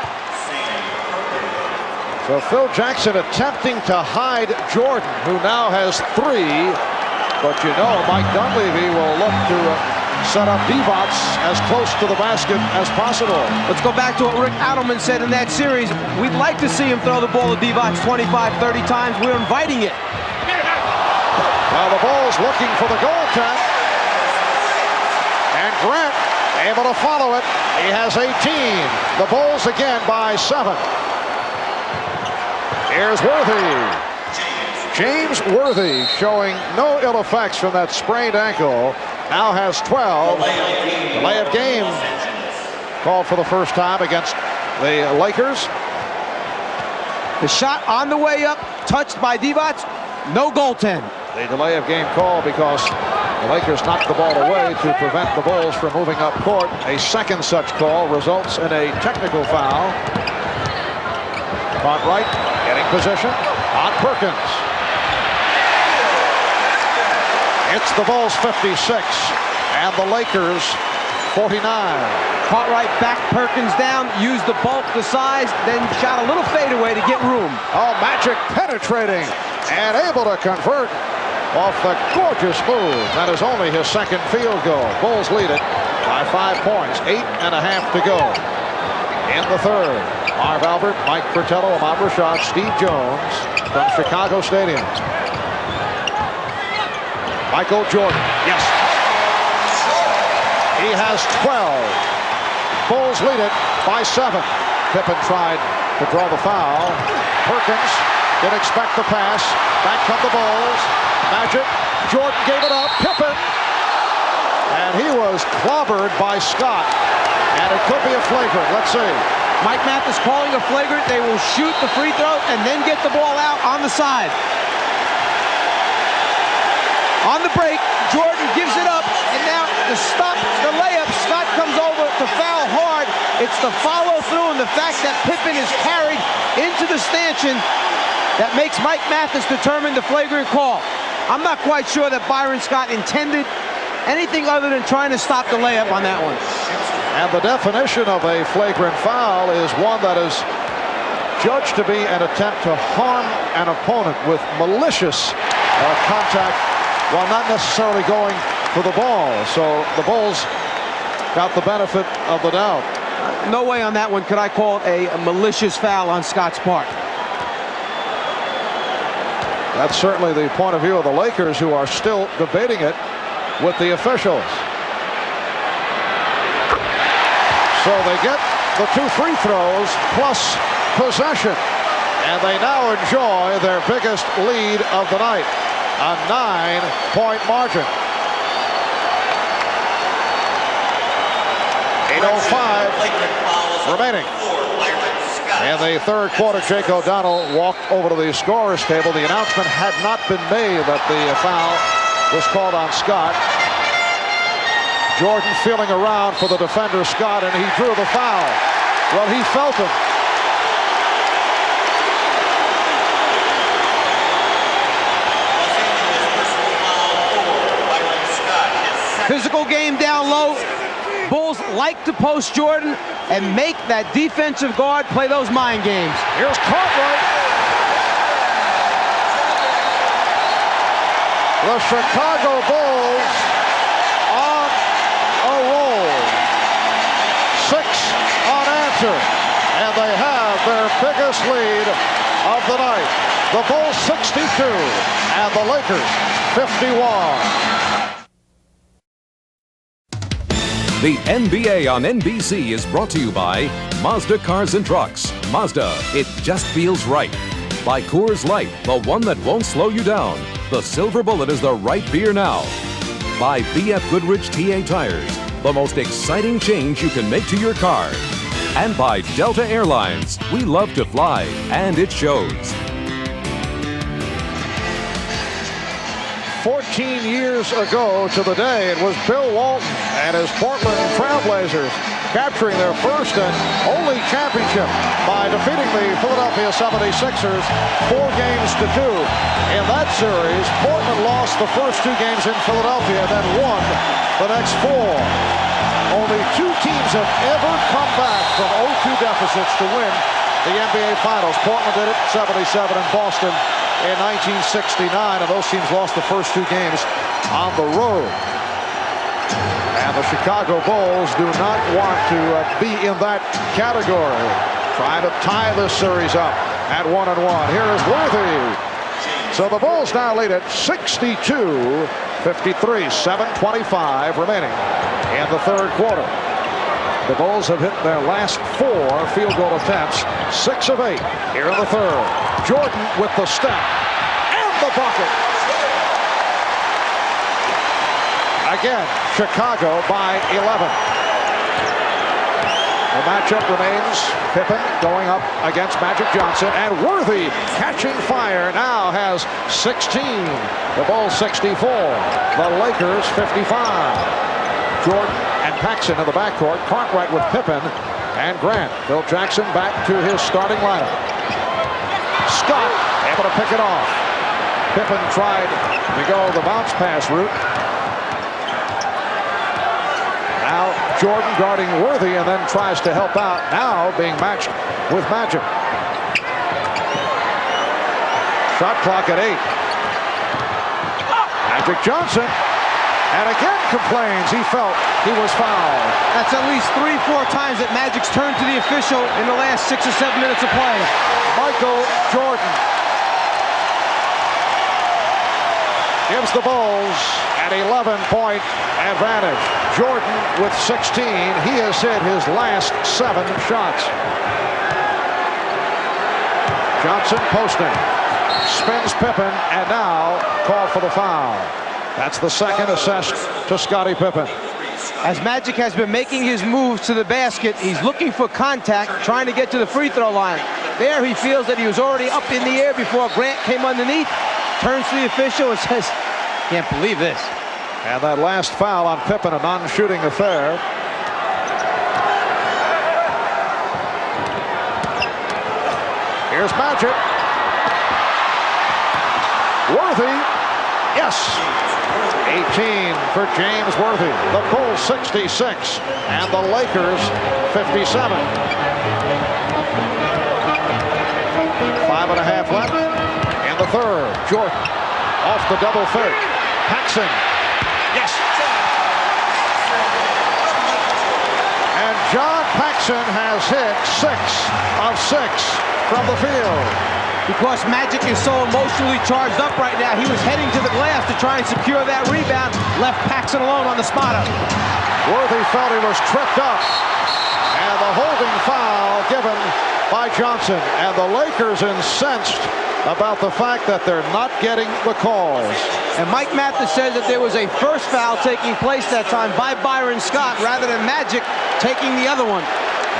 So Phil Jackson attempting to hide Jordan, who now has 3. But you know Mike Dunleavy will look to set up Divac as close to the basket as possible. Let's go back to what Rick Adelman said in that series. We'd like to see him throw the ball to Divac 25, 30 times. We're inviting it. Well, the Bulls looking for the goal attempt. And Grant able to follow it. He has 18. The Bulls again by 7. Here's Worthy. James Worthy showing no ill effects from that sprained ankle. Now has 12. Delay of game called for the first time against the Lakers. The shot on the way up, touched by Divac, no goaltend. The delay of game call because the Lakers knocked the ball away to prevent the Bulls from moving up court. A second such call results in a technical foul. Caught right, getting position on Perkins. It's the Bulls 56 and the Lakers 49. Caught right, back Perkins down, used the bulk, the size, then shot a little fadeaway to get room. Oh, Magic penetrating and able to convert off the gorgeous move. That is only his second field goal. Bulls lead it by 5 points, 8.5 to go in the third. Marv Albert, Mike Fratello, Ahmad Rashad, Steve Jones from Chicago Stadium. Michael Jordan, yes. He has 12. Bulls lead it by 7. Pippen tried to draw the foul. Perkins didn't expect the pass. Back come the Bulls. Magic, Jordan gave it up. Pippen. And he was clobbered by Scott. And it could be a flagrant. Let's see. Mike Mathis calling a flagrant. They will shoot the free throw and then get the ball out on the side. On the break, Jordan gives it up, and now to stop the layup, Scott comes over to foul hard. It's the follow-through and the fact that Pippen is carried into the stanchion that makes Mike Mathis determine the flagrant call. I'm not quite sure that Byron Scott intended anything other than trying to stop the layup on that one. And the definition of a flagrant foul is one that is judged to be an attempt to harm an opponent with malicious contact while not necessarily going for the ball. So the Bulls got the benefit of the doubt. No way on that one could I call it a malicious foul on Scott's part. That's certainly the point of view of the Lakers, who are still debating it with the officials. So they get the 2 free throws plus possession. And they now enjoy their biggest lead of the night, a 9-point margin. 8:05 remaining. In the third quarter, Jake O'Donnell walked over to the scorer's table. The announcement had not been made that the foul was called on Scott. Jordan feeling around for the defender, Scott, and he drew the foul. Well, he felt him. Physical game down low. Bulls like to post Jordan and make that defensive guard play those mind games. Here's Cartwright. The Chicago Bulls on a roll. 6 unanswered. And they have their biggest lead of the night. The Bulls 62 and the Lakers 51. The NBA on NBC is brought to you by Mazda Cars and Trucks. Mazda, it just feels right. By Coors Light, the one that won't slow you down. The Silver Bullet is the right beer now. By BF Goodrich TA Tires, the most exciting change you can make to your car. And by Delta Airlines, we love to fly, and it shows. 14 years ago to the day, it was Bill Walton and his Portland Trailblazers capturing their first and only championship by defeating the Philadelphia 76ers 4-2. In that series, Portland lost the first 2 games in Philadelphia and then won the next 4. Only 2 teams have ever come back from 0-2 deficits to win the NBA Finals. Portland did it in 77 and Boston in 1969, and those teams lost the first 2 games on the road. And the Chicago Bulls do not want to be in that category. Trying to tie this series up at 1-1. Here is Worthy. So the Bulls now lead at 62-53, 7:25 remaining in the third quarter. The Bulls have hit their last 4 field goal attempts, 6 of 8 here in the third. Jordan with the step and the bucket. Again, Chicago by 11. The matchup remains Pippen going up against Magic Johnson, and Worthy catching fire now has 16. The Bulls 64. The Lakers 55. Jordan and Paxson in the backcourt. Cartwright with Pippen and Grant. Phil Jackson back to his starting lineup. Scott able to pick it off. Pippen tried to go the bounce pass route. Now Jordan guarding Worthy and then tries to help out. Now being matched with Magic. Shot clock at 8. Magic Johnson. And again complains he felt he was fouled. That's at least 3-4 times that Magic's turned to the official in the last 6 or 7 minutes of play. Michael Jordan gives the Bulls an 11-point advantage. Jordan with 16. He has hit his last 7 shots. Johnson posting. Spins Pippen and now called for the foul. That's the second assessed to Scottie Pippen. As Magic has been making his moves to the basket, he's looking for contact, trying to get to the free throw line. There he feels that he was already up in the air before Grant came underneath. Turns to the official and says, "Can't believe this." And that last foul on Pippen, a non-shooting affair. Here's Magic. Worthy. Yes. 18 for James Worthy. The Bulls 66 and the Lakers 57. 5.5 left in the third. Jordan off the double fake. Paxson. Yes. And John Paxson has hit 6 of 6 from the field. Because Magic is so emotionally charged up right now, he was heading to the glass to try and secure that rebound. Left Paxson alone on the spotter. Worthy felt he was tripped up. And the holding foul given by Johnson, and the Lakers incensed about the fact that they're not getting the calls. And Mike Mathis says that there was a first foul taking place that time by Byron Scott rather than Magic taking the other one.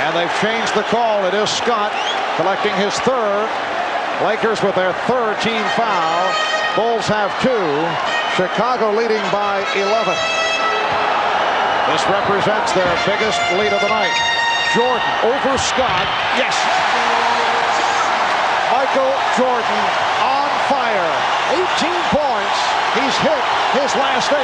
And they've changed the call. It is Scott collecting his third. Lakers with their third team foul. Bulls have 2. Chicago leading by 11. This represents their biggest lead of the night. Jordan over Scott. Yes. Michael Jordan on fire. 18 points. He's hit his last 8.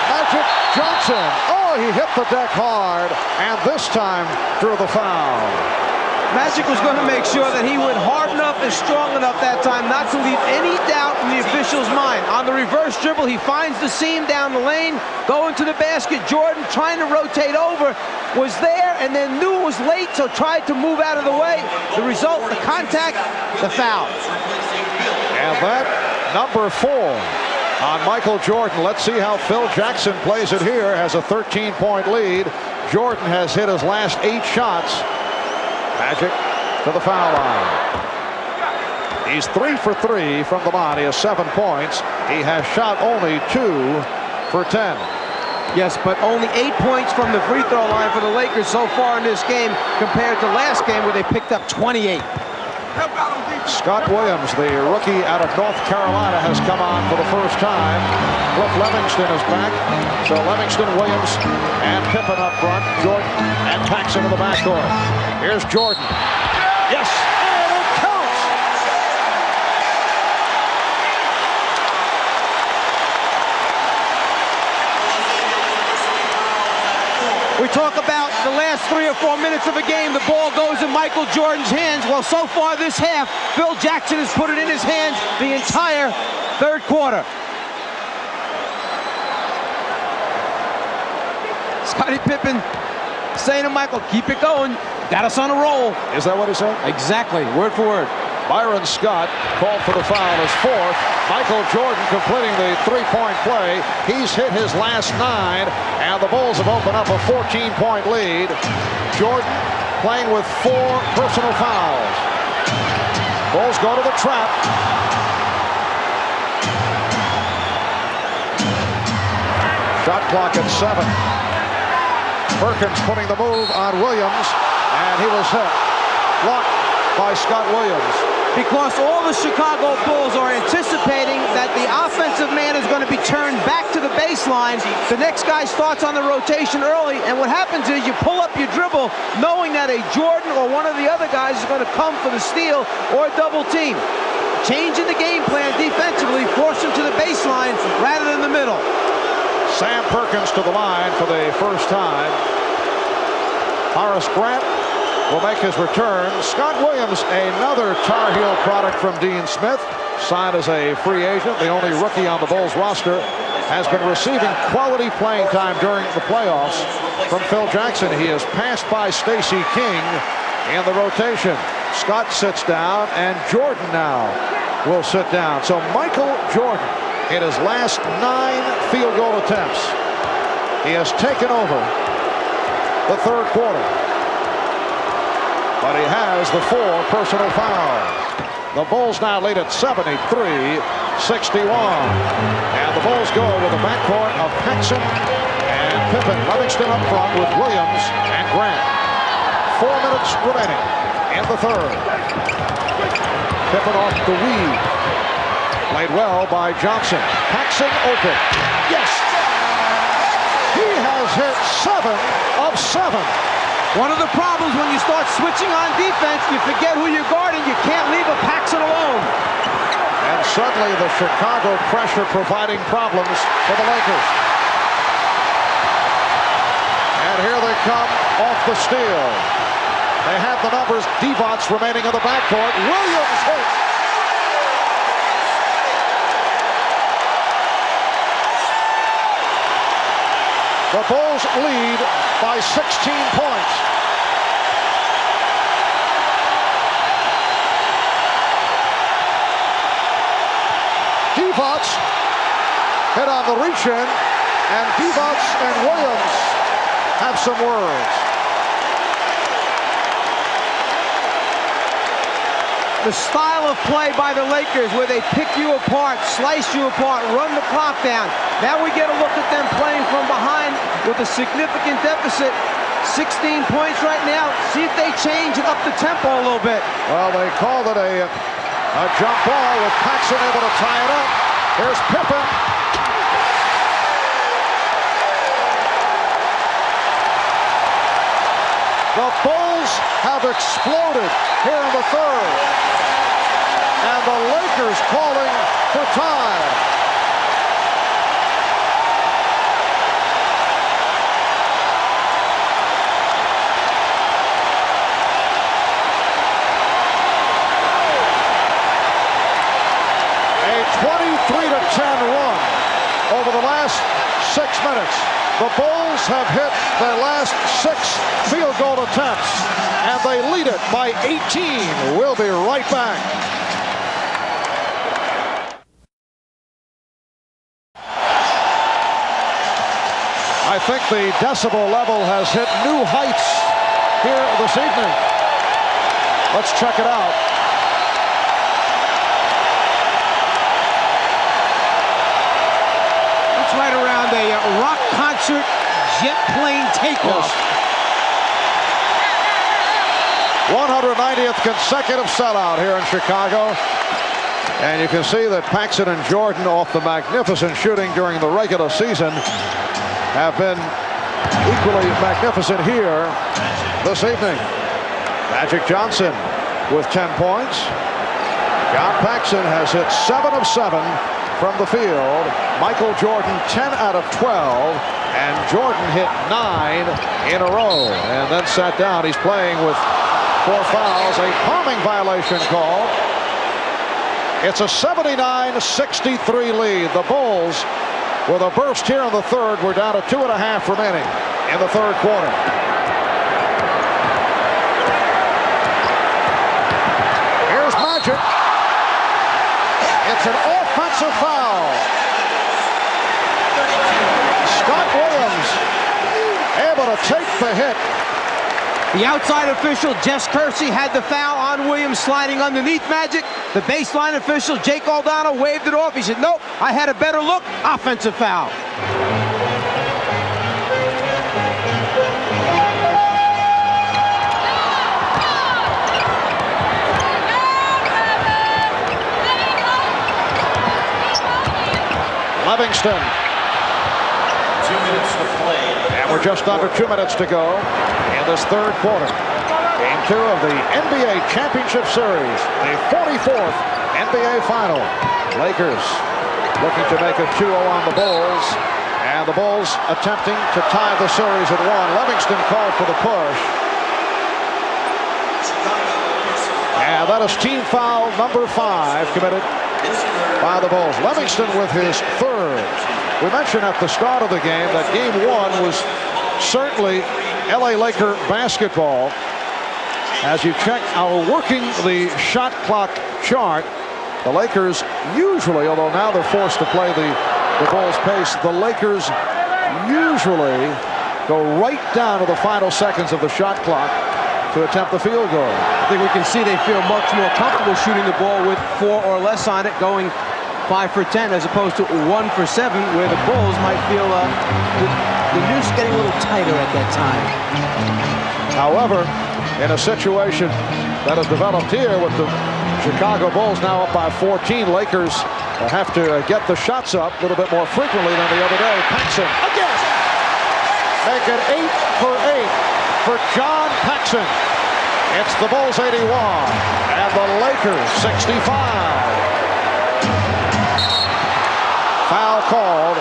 Magic Johnson. Oh, he hit the deck hard, and this time drew the foul. Magic was going to make sure that he would harden up and strong enough that time not to leave any doubt in the official's mind. On the reverse dribble, he finds the seam down the lane, going to the basket. Jordan, trying to rotate over, was there and then knew it was late, so tried to move out of the way. The result, the contact, the foul. And that number 4 on Michael Jordan. Let's see how Phil Jackson plays it here. Has a 13-point lead. Jordan has hit his last 8 shots. Magic to the foul line. He's 3 for 3 from the line. He has 7 points. He has shot only 2 for 10. Yes, but only 8 points from the free throw line for the Lakers so far in this game compared to last game where they picked up 28. Scott Williams, the rookie out of North Carolina, has come on for the first time. Cliff Levingston is back. So Levingston, Williams, and Pippen up front. Jordan and Paxson in the backcourt. Here's Jordan. Yes, and it counts. We talk about the last 3 or 4 minutes of a game. The ball goes in Michael Jordan's hands. Well, so far this half, Phil Jackson has put it in his hands the entire third quarter. Scottie Pippen saying to Michael, keep it going. Got us on a roll. Is that what he said? Exactly, word for word. Byron Scott called for the foul, his 4th. Michael Jordan completing the 3-point play. He's hit his last 9, and the Bulls have opened up a 14-point lead. Jordan playing with 4 personal fouls. Bulls go to the trap. Shot clock at 7. Perkins putting the move on Williams, and he was hit. Blocked by Scott Williams. Because all the Chicago Bulls are anticipating that the offensive man is going to be turned back to the baseline. The next guy starts on the rotation early, and what happens is you pull up your dribble knowing that a Jordan or one of the other guys is going to come for the steal or double team. Changing the game plan defensively, force him to the baseline rather than the middle. Sam Perkins to the line for the first time. Horace Grant will make his return. Scott Williams, another Tar Heel product from Dean Smith, signed as a free agent, the only rookie on the Bulls roster, has been receiving quality playing time during the playoffs from Phil Jackson. He is passed by Stacey King in the rotation. Scott sits down, and Jordan now will sit down. So Michael Jordan, in his last 9 field goal attempts, he has taken over the third quarter. But he has the 4 personal fouls. The Bulls now lead at 73-61. And the Bulls go with a backcourt of Paxson and Pippen. Livingston up front with Williams and Grant. 4 minutes remaining in the third. Pippen off the weave. Played well by Johnson. Paxson open. Yes! He has hit 7 of 7. One of the problems when you start switching on defense, you forget who you're guarding. You can't leave a Paxson alone. And suddenly the Chicago pressure providing problems for the Lakers. And here they come off the steal. They have the numbers. Divac remaining in the backcourt. Williams hits. The Bulls lead by 16 points. Divac hit on the reach-in, and Divac and Williams have some words. The style of play by the Lakers where they pick you apart, slice you apart, run the clock down. Now we get a look at them playing from behind with a significant deficit. 16 points right now. See if they change it up the tempo a little bit. Well, they called it a jump ball with Paxson able to tie it up. Here's Pippen. The Bulls have exploded here in the third. And the Lakers calling for time. A 23-10 run over the last 6 minutes. The Bulls have hit their last 6 field goal attempts, and they lead it by 18. We'll be right back. I think the decibel level has hit new heights here this evening. Let's check it out. It's right around a rock concert jet plane takeoff. Yes. 190th consecutive sellout here in Chicago. And you can see that Paxson and Jordan, off the magnificent shooting during the regular season, have been equally magnificent here this evening. Magic Johnson with 10 points. John Paxson has hit 7 of 7 from the field. Michael Jordan 10 out of 12. And Jordan hit 9 in a row and then sat down. He's playing with 4 fouls. A palming violation called. It's a 79-63 lead. The Bulls, with a burst here in the third, we're down to 2.5 remaining in the third quarter. Here's Magic. It's an offensive foul. Scott Williams able to take the hit. The outside official, Jess Kersey, had the foul on Williams sliding underneath Magic. The baseline official, Jake Aldana, waved it off. He said, nope, I had a better look. Offensive foul. Livingston. 2 minutes to play. And we're just under 2 minutes to go in this third quarter. Game 2 of the NBA Championship Series, the 44th NBA Final. Lakers looking to make it 2-0 on the Bulls, and the Bulls attempting to tie the series at 1. Livingston called for the push. And that is team foul number 5 committed by the Bulls. Livingston with his third. We mentioned at the start of the game that game 1 was certainly LA Laker basketball. As you check our working the shot clock chart, the Lakers usually, although now they're forced to play the Bulls pace, the Lakers usually go right down to the final seconds of the shot clock to attempt the field goal. I think we can see they feel much more comfortable shooting the ball with 4 or less on it, going 5 for 10 as opposed to 1 for 7, where the Bulls might feel the noose getting a little tighter at that time. However, in a situation that has developed here with the Chicago Bulls now up by 14, Lakers have to get the shots up a little bit more frequently than the other day. Paxson again. Make it 8 for 8 for John Paxson. It's the Bulls 81 and the Lakers 65. Foul called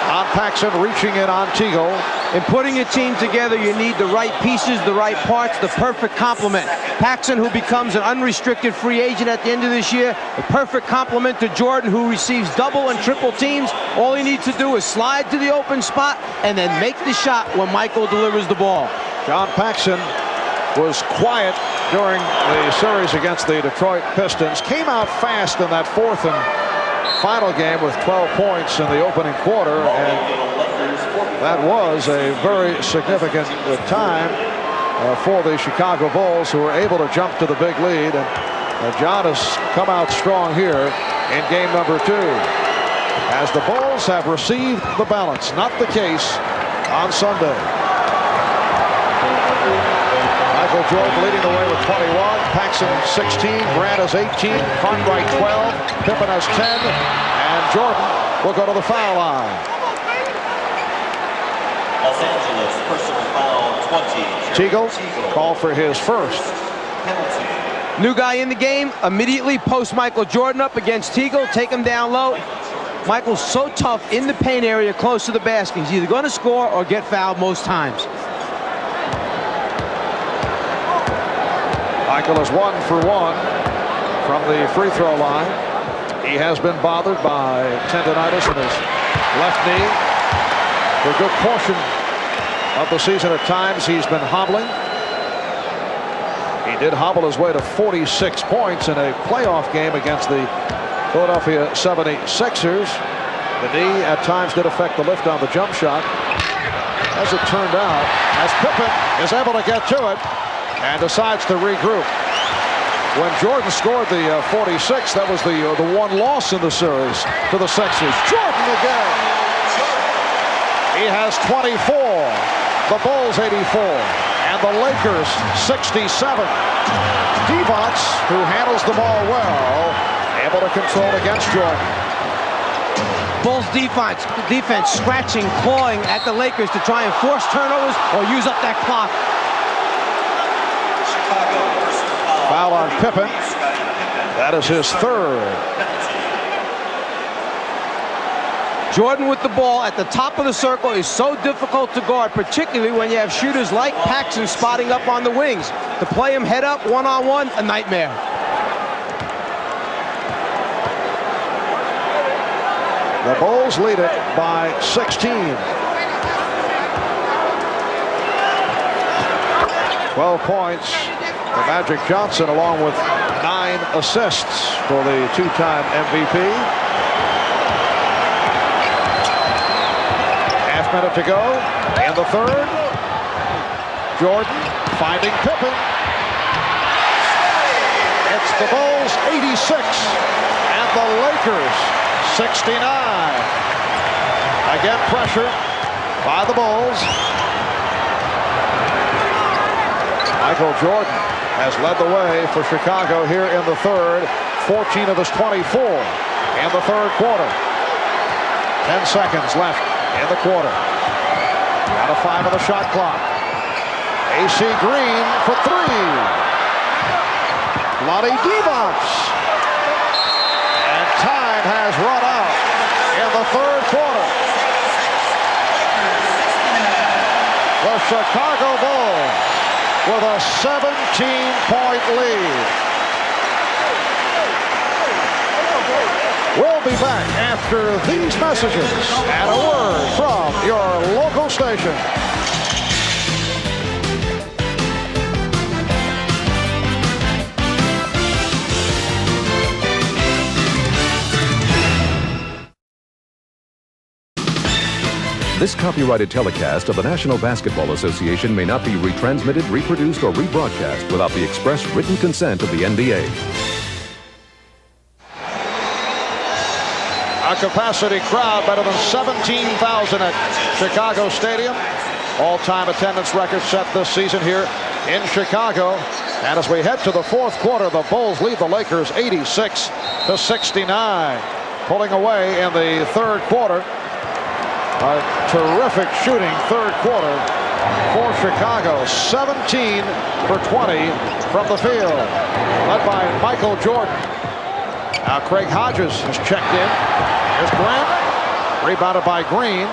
on Paxson, reaching in on Teagle. In putting a team together, you need the right pieces, the right parts, the perfect complement. Paxson, who becomes an unrestricted free agent at the end of this year, the perfect complement to Jordan, who receives double and triple teams. All he needs to do is slide to the open spot and then make the shot when Michael delivers the ball. John Paxson was quiet during the series against the Detroit Pistons. Came out fast in that fourth and final game with 12 points in the opening quarter, and That was a very significant time for the Chicago Bulls, who were able to jump to the big lead. And John has come out strong here in game number 2, as the Bulls have received the balance. Not the case on Sunday. Michael Jordan leading the way with 21, Paxson 16, Grant has 18, Cartwright 12, Pippen has 10, and Jordan will go to the foul line. Los Angeles personal foul 20. Teagle called for his first. Penalty. New guy in the game, immediately post Michael Jordan up against Teagle, take him down low. Michael's so tough in the paint area close to the basket. He's either going to score or get fouled most times. Michael is 1 for 1 from the free throw line. He has been bothered by tendonitis in his left knee for a good portion of the season. At times he's been hobbling. He did hobble his way to 46 points in a playoff game against the Philadelphia 76ers. The knee at times did affect the lift on the jump shot. As it turned out, as Pippen is able to get to it and decides to regroup. When Jordan scored the 46, that was the one loss in the series to the Sixers. Jordan again. He has 24. The Bulls 84. And the Lakers 67. Divac, who handles the ball well, able to control against Jordan. Bulls defense scratching, clawing at the Lakers to try and force turnovers or use up that clock. Foul on Pippen. That is his third. Jordan with the ball at the top of the circle is so difficult to guard, particularly when you have shooters like Paxson spotting up on the wings. To play him head up one-on-one, a nightmare. The Bulls lead it by 16. 12 points for Magic Johnson, along with 9 assists for the two-time MVP. Half minute to go in the third. Jordan finding Pippen. It's the Bulls 86 and the Lakers 69. Again, pressure by the Bulls. Michael Jordan has led the way for Chicago here in the third. 14 of his 24 in the third quarter. 10 seconds left in the quarter. Out of 5 on the shot clock. AC Green for 3. Vlade Divac. And time has run out in the third quarter. The Chicago Bulls with a 17-point lead. We'll be back after these messages and a word from your local station. This copyrighted telecast of the National Basketball Association may not be retransmitted, reproduced, or rebroadcast without the express written consent of the NBA. A capacity crowd better than 17,000 at Chicago Stadium. All-time attendance record set this season here in Chicago. And as we head to the fourth quarter, the Bulls lead the Lakers 86-69. Pulling away in the third quarter. A terrific shooting third quarter for Chicago. 17 for 20 from the field. Led by Michael Jordan. Now Craig Hodges has checked in. Here's Grant. Rebounded by Green.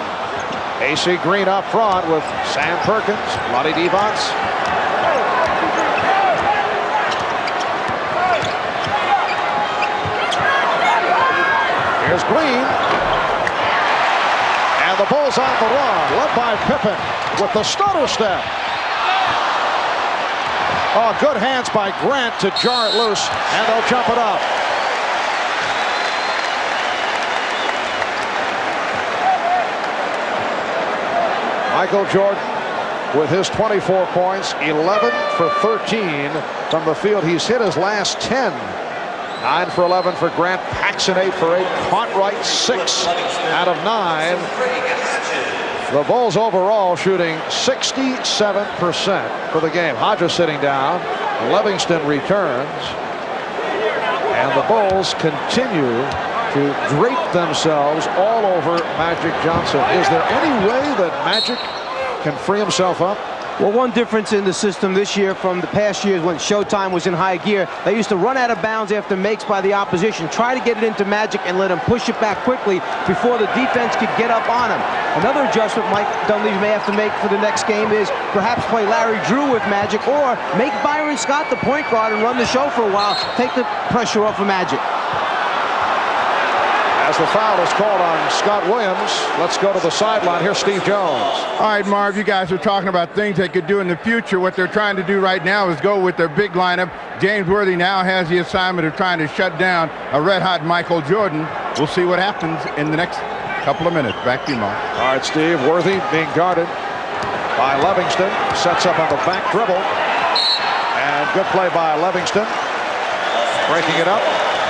AC Green up front with Sam Perkins, Vlade Divac. Here's Green. And the Bulls on the run, led by Pippen with the stutter step. Oh, good hands by Grant to jar it loose, and they'll jump it up. Michael Jordan with his 24 points, 11 for 13 from the field. He's hit his last 10. 9 for 11 for Grant Paxson, 8 for 8. Cartwright, 6 out of 9. The Bulls overall shooting 67% for the game. Hodges sitting down. Livingston returns. And the Bulls continue to drape themselves all over Magic Johnson. Is there any way that Magic can free himself up? Well, one difference in the system this year from the past years when Showtime was in high gear, they used to run out of bounds after makes by the opposition, try to get it into Magic and let him push it back quickly before the defense could get up on him. Another adjustment Mike Dunleavy may have to make for the next game is perhaps play Larry Drew with Magic or make Byron Scott the point guard and run the show for a while, take the pressure off of Magic. As the foul is called on Scott Williams, let's go to the sideline. Here's Steve Jones. All right, Marv, you guys are talking about things they could do in the future. What they're trying to do right now is go with their big lineup. James Worthy now has the assignment of trying to shut down a red-hot Michael Jordan. We'll see what happens in the next couple of minutes. Back to you, Marv. All right, Steve. Worthy being guarded by Livingston. Sets up on the back dribble. And good play by Livingston. Breaking it up.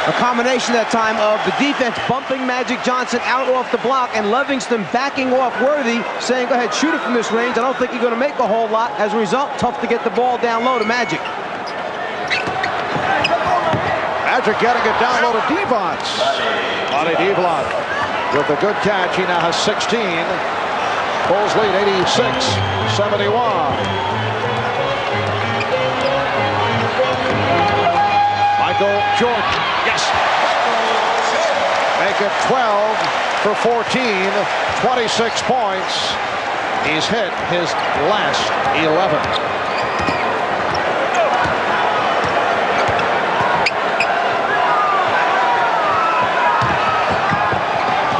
A combination that time of the defense bumping Magic Johnson out off the block and Livingston backing off Worthy, saying, go ahead, shoot it from this range. I don't think you're going to make a whole lot. As a result, tough to get the ball down low to Magic. Magic getting it down low to Devons. Lonnie Devlon with a good catch. He now has 16. Bulls lead 86-71. Michael Jordan. Yes. Make it 12 for 14. 26 points. He's hit his last 11.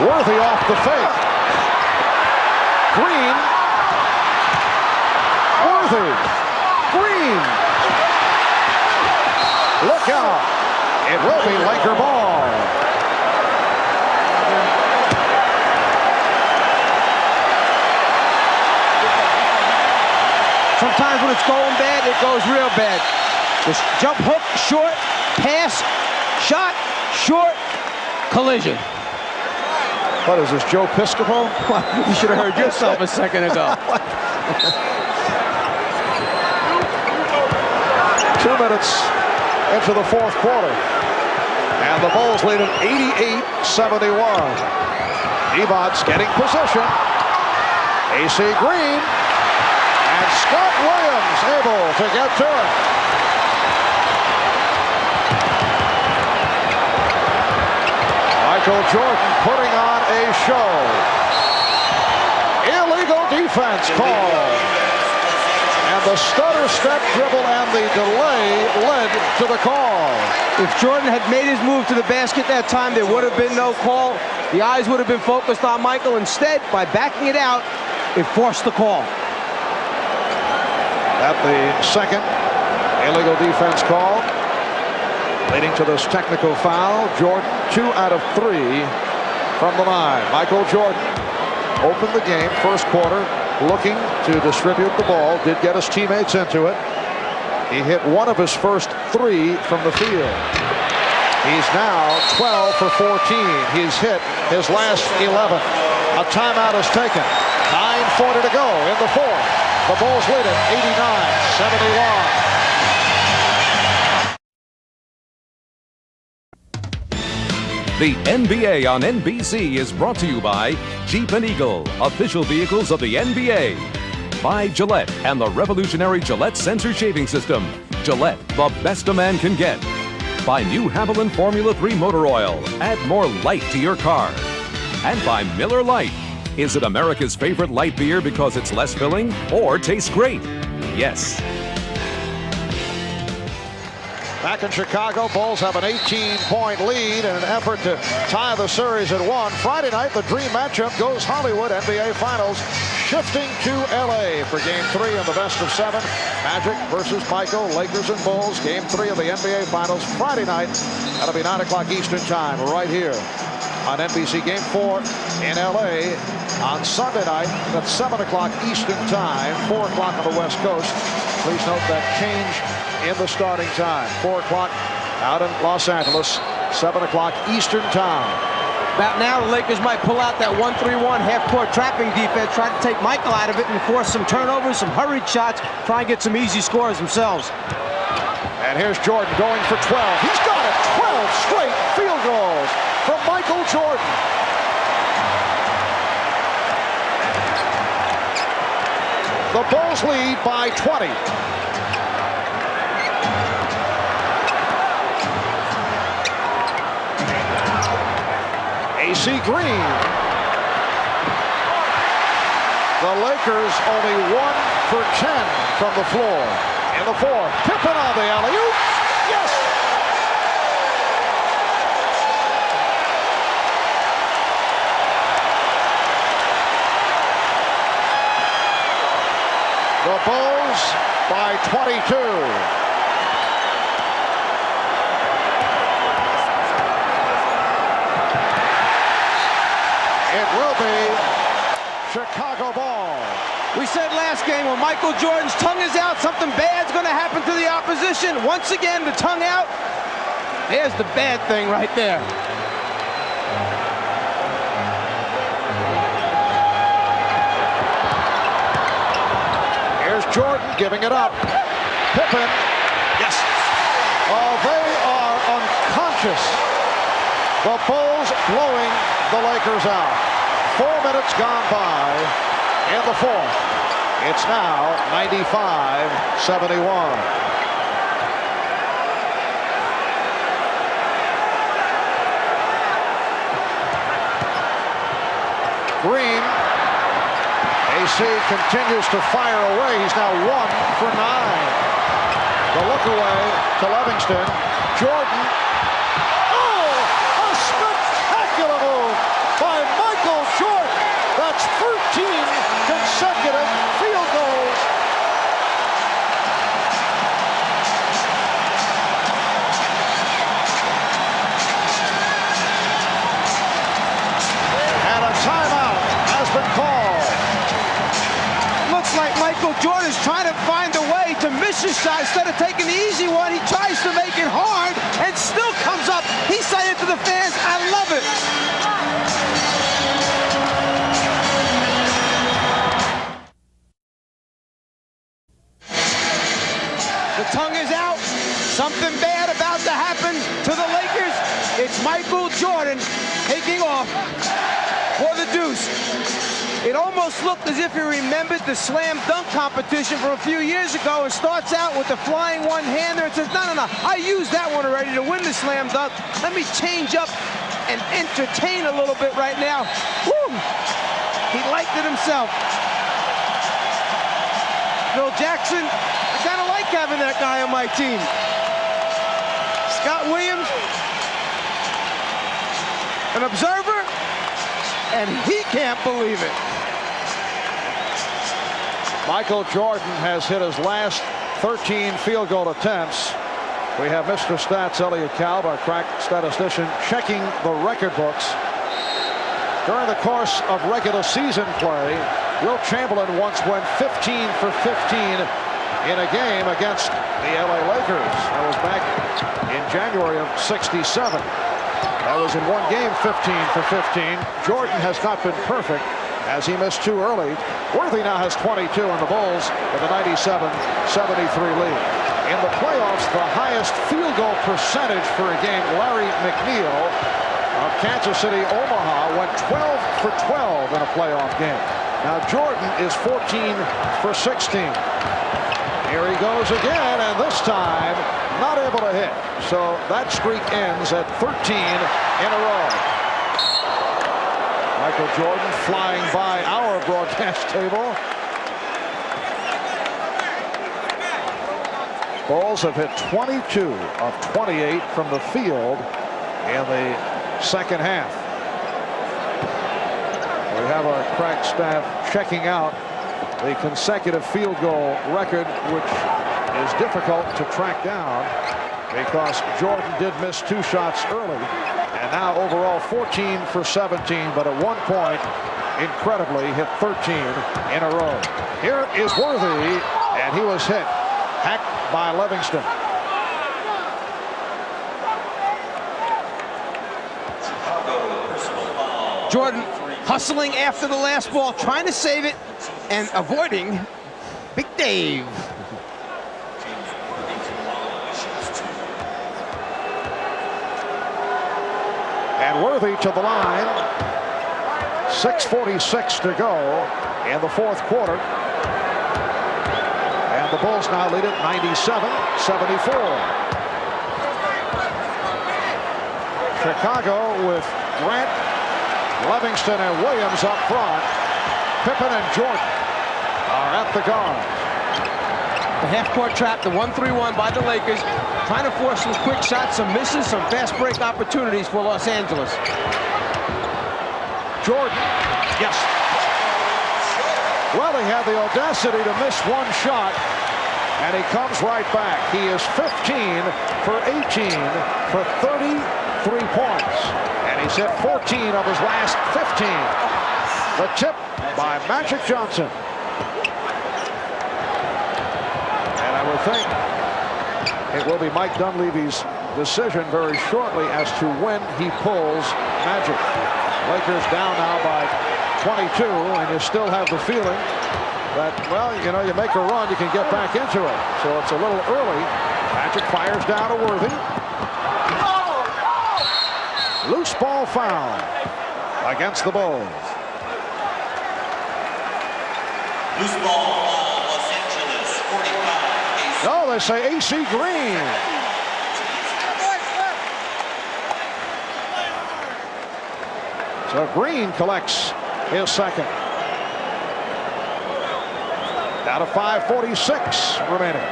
Worthy off the fake. Green. Worthy. Green. Look out. It will be Laker ball. Sometimes when it's going bad, it goes real bad. This jump hook, short, pass, shot, short, collision. What is this, Joe Piscopo? You should have heard yourself a second ago. 2 minutes into the fourth quarter. And the Bulls lead at 88-71. Devons getting possession. AC Green. And Scott Williams able to get to it. Michael Jordan putting on a show. Illegal defense call. And the stutter step dribble and the delay led to the call. If Jordan had made his move to the basket that time, there would have been no call. The eyes would have been focused on Michael. Instead, by backing it out, it forced the call. At the second illegal defense call, leading to this technical foul. Jordan 2 out of 3 from the line. Michael Jordan opened the game first quarter looking to distribute the ball, did get his teammates into it. He hit one of his first 3 from the field. He's now 12 for 14. He's hit his last 11. A timeout is taken. 9:40 to go in the fourth. The Bulls lead it 89-71. The NBA on NBC is brought to you by Jeep and Eagle, official vehicles of the NBA. By Gillette and the revolutionary Gillette Sensor Shaving System. Gillette, the best a man can get. By New Haviland Formula 3 Motor Oil. Add more light to your car. And by Miller Lite. Is it America's favorite light beer because it's less filling or tastes great? Yes. Back in Chicago, Bulls have an 18-point lead in an effort to tie the series at 1. Friday night, the dream matchup goes Hollywood NBA Finals, shifting to L.A. for Game 3 in the best of 7. Magic versus Michael, Lakers and Bulls. Game 3 of the NBA Finals Friday night. That'll be 9 o'clock Eastern Time right here on NBC. Game 4 in L.A. on Sunday night at 7 o'clock Eastern Time, 4 o'clock on the West Coast. Please note that change in the starting time. 4 o'clock out in Los Angeles, 7 o'clock Eastern Time. About now, the Lakers might pull out that 1-3-1 half-court trapping defense, try to take Michael out of it and force some turnovers, some hurried shots, try and get some easy scores themselves. And here's Jordan going for 12. He's got it. 12 straight field goals from Michael Jordan. The Bulls lead by 20. AC Green. The Lakers only 1 for 10 from the floor. In the fourth, Pippen on the alley-oop. Yes! The Bulls by 22. It will be Chicago ball. We said last game when Michael Jordan's tongue is out, something bad's going to happen to the opposition. Once again, the tongue out. There's the bad thing right there. Here's Jordan giving it up. Pippen. Yes. Oh, they are unconscious. The Bulls blowing the Lakers out. 4 minutes gone by in the fourth. It's now 95-71. Green. AC continues to fire away. He's now 1 for 9. The look away to Livingston. Jordan. Oh, a spectacular move by Michael Jordan. That's 13 consecutive field goals. And a timeout has been called. Looks like Michael Jordan's trying to find a way to miss his shot. Instead of taking the easy one, he tries to make it hard and still comes up. He said it to the fans, I love it. The tongue is out. Something bad about to happen to the Lakers. It's Michael Jordan taking off for the deuce. It almost looked as if he remembered the slam dunk competition from a few years ago and starts out with the flying one-hander and says, no, I used that one already to win the slam dunk. Let me change up and entertain a little bit right now. Woo! He liked it himself. Phil Jackson, I kind of like having that guy on my team. Scott Williams, an observer, and he can't believe it. Michael Jordan has hit his last 13 field goal attempts. We have Mr. Stats Elliott Kalb, our crack statistician, checking the record books. During the course of regular season play, Wilt Chamberlain once went 15 for 15 in a game against the LA Lakers. That was back in January of '67. That was in one game, 15 for 15. Jordan has not been perfect as he missed 2 early. Worthy now has 22 in the Bulls with a 97-73 lead. In the playoffs, the highest field goal percentage for a game, Larry McNeil of Kansas City, Omaha, went 12 for 12 in a playoff game. Now Jordan is 14 for 16. Here he goes again, and this time not able to hit. So that streak ends at 13 in a row. Michael Jordan flying by our broadcast table. Bulls have hit 22 of 28 from the field in the second half. We have our crack staff checking out the consecutive field goal record, which is difficult to track down because Jordan did miss 2 shots early. And now overall 14 for 17, but at one point incredibly hit 13 in a row. Here is Worthy, and he was hit. Hacked by Livingston. Jordan hustling after the last ball, trying to save it and avoiding Big Dave. And Worthy to the line. 6:46 to go in the fourth quarter. And the Bulls now lead it 97-74. Chicago with Grant, Livingston, and Williams up front. Pippen and Jordan are at the guard. The half-court trap, the 1-3-1 by the Lakers, trying to force some quick shots, some misses, some fast break opportunities for Los Angeles. Jordan, yes. Well, he had the audacity to miss one shot, and he comes right back. He is 15 for 18 for 33 points, and he's hit 14 of his last 15. The tip by Magic Johnson. And I would think it will be Mike Dunleavy's decision very shortly as to when he pulls Magic. Lakers down now by 22, and you still have the feeling that, well, you know, you make a run, you can get back into it. So it's a little early. Magic fires down to Worthy. Loose ball foul against the Bulls. Loose ball, Los Angeles, 45. No, they say AC Green. So Green collects his second. Down to 5:46 remaining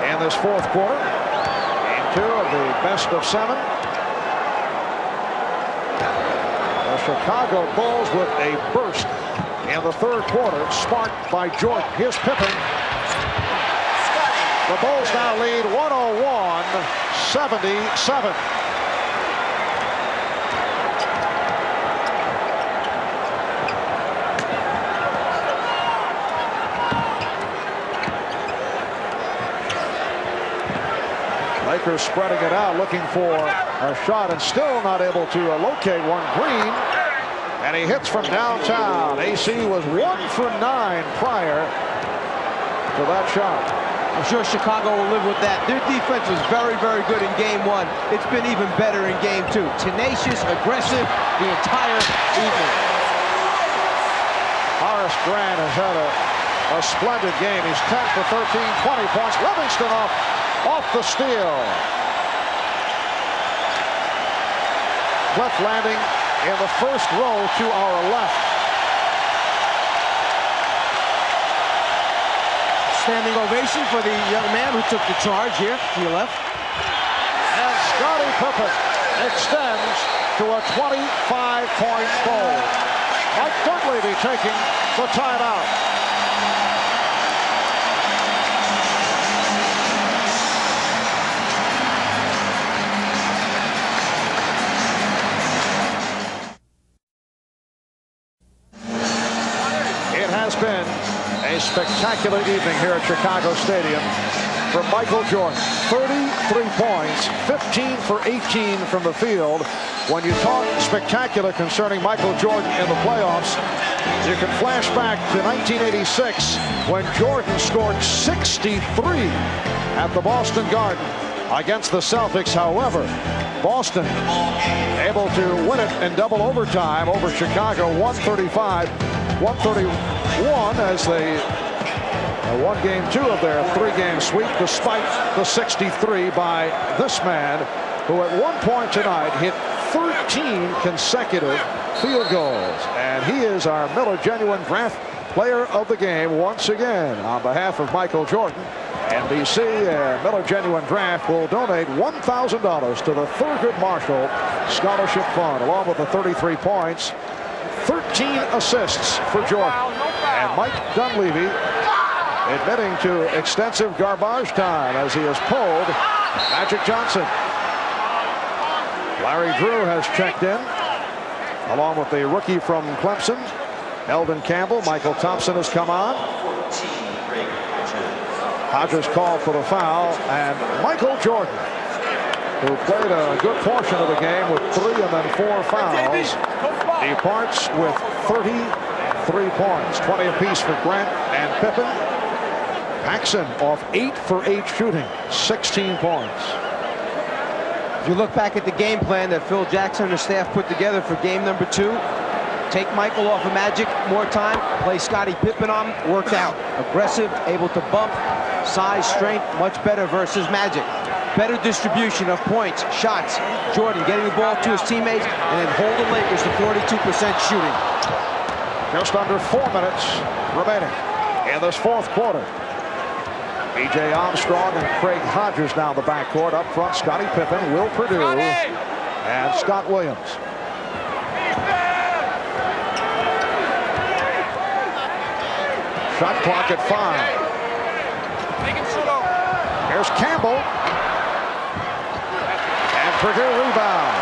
in this fourth quarter. Game 2 of the best of 7. The Chicago Bulls with a burst in the third quarter, sparked by Jordan. Here's Pippen. The Bulls now lead 101-77. Lakers spreading it out, looking for a shot, and still not able to locate one. Green, and he hits from downtown. AC was 1 for 9 prior to that shot. I'm sure Chicago will live with that. Their defense was very, very good in game 1. It's been even better in game 2. Tenacious, aggressive the entire evening. Horace Grant has had a splendid game. He's 10 for 13, 20 points. Livingston off the steal. Cliff landing in the first row to our left. Standing ovation for the young man who took the charge here to your left. And Scottie Pippen extends to a 25-point goal. Mike Dunleavy taking the timeout. It has been a spectacular evening here at Chicago Stadium for Michael Jordan. 33 points, 15 for 18 from the field. When you talk spectacular concerning Michael Jordan in the playoffs, you can flash back to 1986 when Jordan scored 63 at the Boston Garden against the Celtics. However, Boston able to win it in double overtime over Chicago, 135-131, as they won game 2 of their 3-game sweep, despite the 63 by this man, who at one point tonight hit 13 consecutive field goals. And he is our Miller Genuine Draft Player of the Game once again. On behalf of Michael Jordan, NBC and Miller Genuine Draft will donate $1,000 to the Thurgood Marshall Scholarship Fund, along with the 33 points, 13 assists for Jordan. And Mike Dunleavy admitting to extensive garbage time as he has pulled Magic Johnson. Larry Drew has checked in, along with the rookie from Clemson, Eldon Campbell. Michael Thompson has come on. Hodges called for the foul, and Michael Jordan, who played a good portion of the game with 3 and then 4 fouls, departs with 33 points, 20 apiece for Grant and Pippen. Paxson off 8 for 8 shooting, 16 points. If you look back at the game plan that Phil Jackson and the staff put together for game number 2, take Michael off of Magic, more time, play Scottie Pippen on, worked out. Aggressive, able to bump, size, strength, much better versus Magic. Better distribution of points, shots. Jordan getting the ball to his teammates and then hold the Lakers to 42% shooting. Just under 4 minutes remaining in this fourth quarter. B.J. Armstrong and Craig Hodges down the backcourt. Up front, Scottie Pippen, Will Perdue, and Scott Williams. Shot clock at 5. Here's Campbell. And Perdue rebound.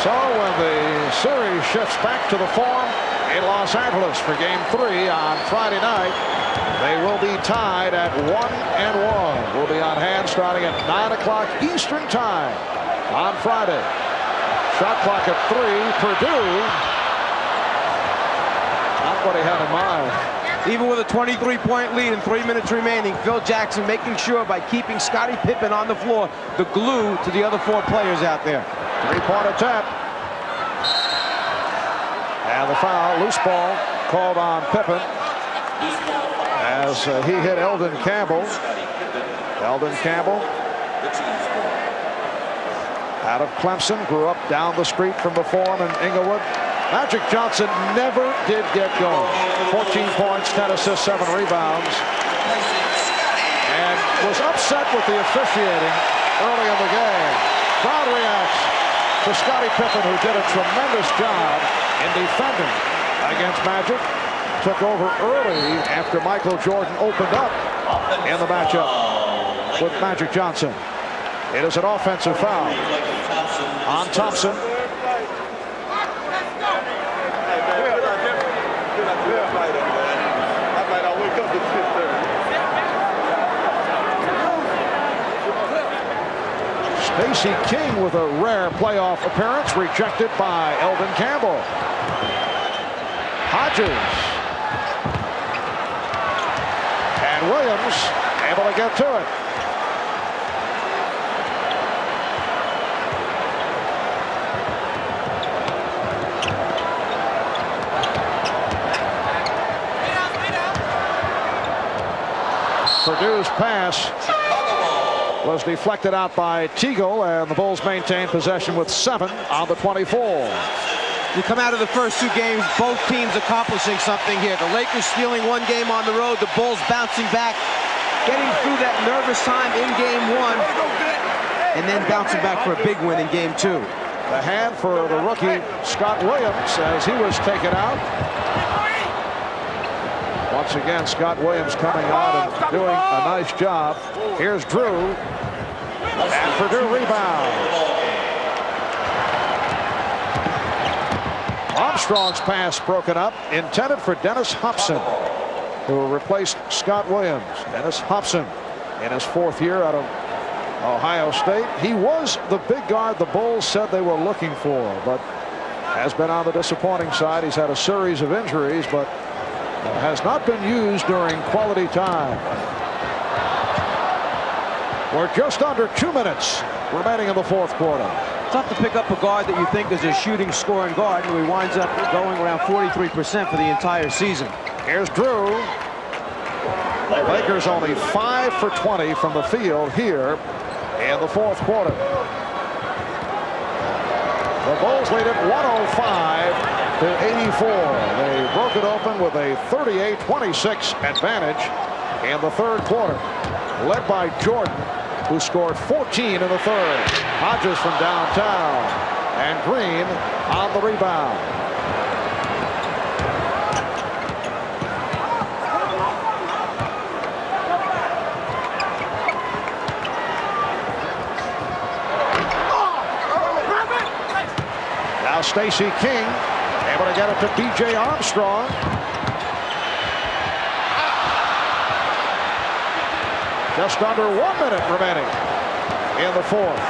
So when the series shifts back to the form in Los Angeles for game 3 on Friday night, they will be tied at 1-1. We'll be on hand starting at 9 o'clock Eastern time on Friday. Shot clock at 3. Perdue. Not what he had in mind. Even with a 23-point lead and 3 minutes remaining, Phil Jackson making sure by keeping Scottie Pippen on the floor, the glue to the other 4 players out there. 3-point attempt. And the foul, loose ball, called on Pippen as he hit Eldon Campbell. Eldon Campbell, out of Clemson, grew up down the street from the Forum in Inglewood. Magic Johnson never did get going. 14 points, 10 assists, 7 rebounds. And was upset with the officiating early in the game. Crowd reacts to Scottie Pippen, who did a tremendous job in defending against Magic. Took over early after Michael Jordan opened up in the matchup with Magic Johnson. It is an offensive foul on Thompson. Stacey King with a rare playoff appearance, rejected by Eldon Campbell. Hodges. And Williams able to get to it. Perdue's pass was deflected out by Teagle, and the Bulls maintain possession with 7 on the 24. You come out of the first 2 games, both teams accomplishing something here. The Lakers stealing 1 game on the road, the Bulls bouncing back, getting through that nervous time in game 1, and then bouncing back for a big win in game 2. The hand for the rookie Scott Williams as he was taken out. Once again, Scott Williams coming on and doing a nice job. Here's Drew. And Perdue rebound. Armstrong's pass broken up, intended for Dennis Hobson, who replaced Scott Williams. Dennis Hobson in his 4th year out of Ohio State. He was the big guard the Bulls said they were looking for, but has been on the disappointing side. He's had a series of injuries, but has not been used during quality time. We're just under 2 minutes remaining in the fourth quarter. Tough to pick up a guard that you think is a shooting, scoring guard, and he winds up going around 43% for the entire season. Here's Drew. Lakers only 5 for 20 from the field here in the fourth quarter. The Bulls lead it 105 to 84. They broke it open with a 38-26 advantage in the third quarter, led by Jordan, who scored 14 in the third. Hodges from downtown, and Green on the rebound. Now Stacey King able to get it to B.J. Armstrong. Just under 1 minute remaining in the fourth.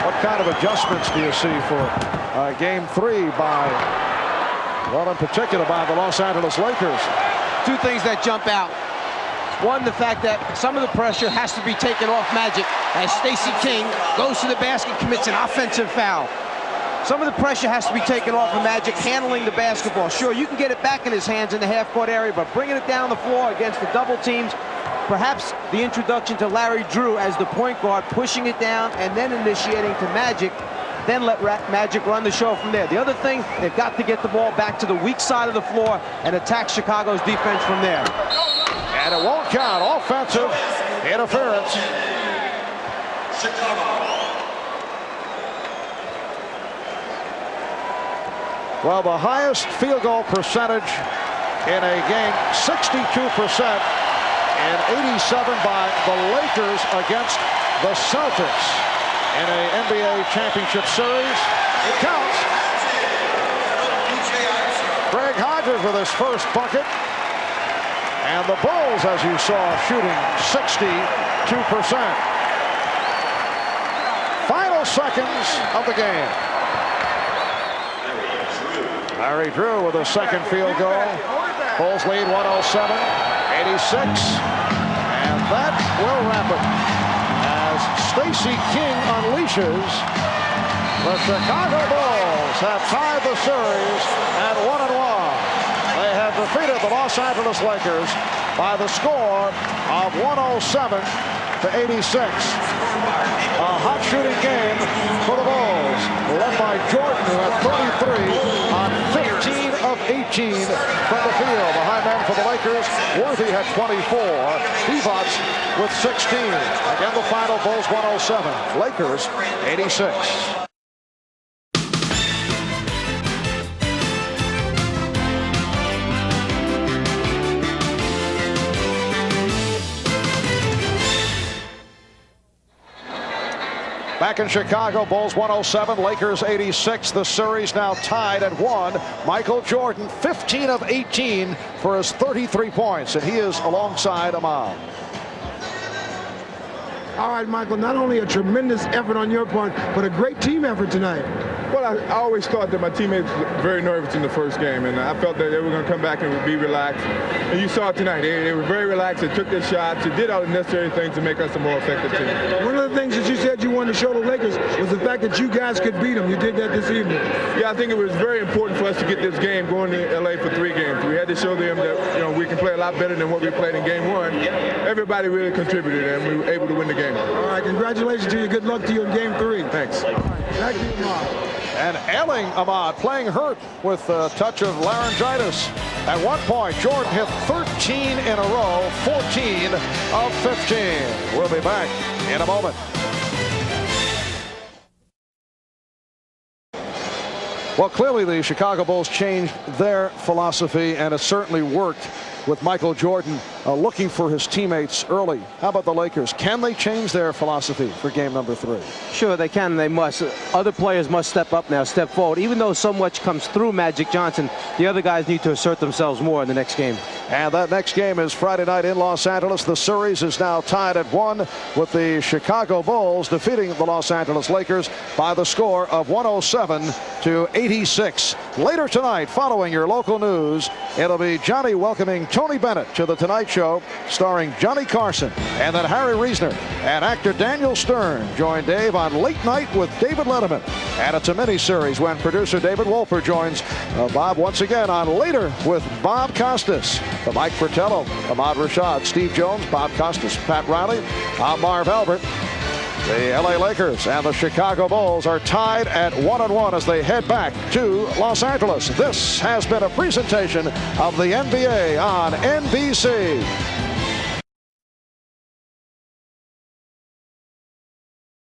What kind of adjustments do you see for game 3 by, well, in particular by the Los Angeles Lakers? Two things that jump out. One, the fact that some of the pressure has to be taken off Magic as Stacey King goes to the basket, commits an offensive foul. Some of the pressure has to be taken off of Magic handling the basketball. Sure, you can get it back in his hands in the half-court area, but bringing it down the floor against the double teams, perhaps the introduction to Larry Drew as the point guard, pushing it down and then initiating to Magic, then let Magic run the show from there. The other thing, they've got to get the ball back to the weak side of the floor and attack Chicago's defense from there. And it won't count. Offensive interference. Well, the highest field goal percentage in a game, 62%, and 87 by the Lakers against the Celtics in a NBA championship series. It counts. Greg Hodges with his first bucket. And the Bulls, as you saw, shooting 62%. Final seconds of the game. Larry Drew with a second field goal. Bulls lead 107-86. And that will wrap it as Stacey King unleashes. The Chicago Bulls have tied the series at 1-1. They have defeated the Los Angeles Lakers by the score of 107-86. A hot shooting game for the Bulls, led by Jordan, who had 33 on 15 of 18 from the field. The high man for the Lakers, Worthy had 24. Divac with 16. Again, the final, Bulls 107, Lakers 86. Back in Chicago, Bulls 107, Lakers 86. The series now tied at 1. Michael Jordan, 15 of 18 for his 33 points, and he is alongside Ahmad. All right, Michael, not only a tremendous effort on your part, but a great team effort tonight. Well, I always thought that my teammates were very nervous in the first game, and I felt that they were going to come back and be relaxed. And you saw it tonight. They were very relaxed. They took their shots. They did all the necessary things to make us a more effective team. One of the things that you said you wanted to show the Lakers was the fact that you guys could beat them. You did that this evening. Yeah, I think it was very important for us to get this game going to L.A. for 3 games. We had to show them that we can play a lot better than what we played in Game 1. Everybody really contributed, and we were able to win the game. All right, congratulations to you. Good luck to you in Game 3. Thanks. Thank you, Ahmad. And ailing Ahmad, playing hurt with a touch of laryngitis. At one point, Jordan hit 13 in a row, 14 of 15. We'll be back in a moment. Well, clearly the Chicago Bulls changed their philosophy, and it certainly worked with Michael Jordan looking for his teammates early. How about the Lakers? Can they change their philosophy for game number 3? Sure, they can and they must. Other players must step up now, step forward. Even though so much comes through Magic Johnson, the other guys need to assert themselves more in the next game. And that next game is Friday night in Los Angeles. The series is now tied at 1 with the Chicago Bulls defeating the Los Angeles Lakers by the score of 107-86. Later tonight, following your local news, it'll be Johnny welcoming Tony Bennett to The Tonight Show, starring Johnny Carson. And then Harry Reasoner and actor Daniel Stern join Dave on Late Night with David Letterman. And it's a mini-series when producer David Wolper joins Bob once again on Later with Bob Costas. The Mike Fratello, Ahmad Rashad, Steve Jones, Bob Costas, Pat Riley, I'm Marv Albert. The LA Lakers and the Chicago Bulls are tied at 1-1 as they head back to Los Angeles. This has been a presentation of the NBA on NBC.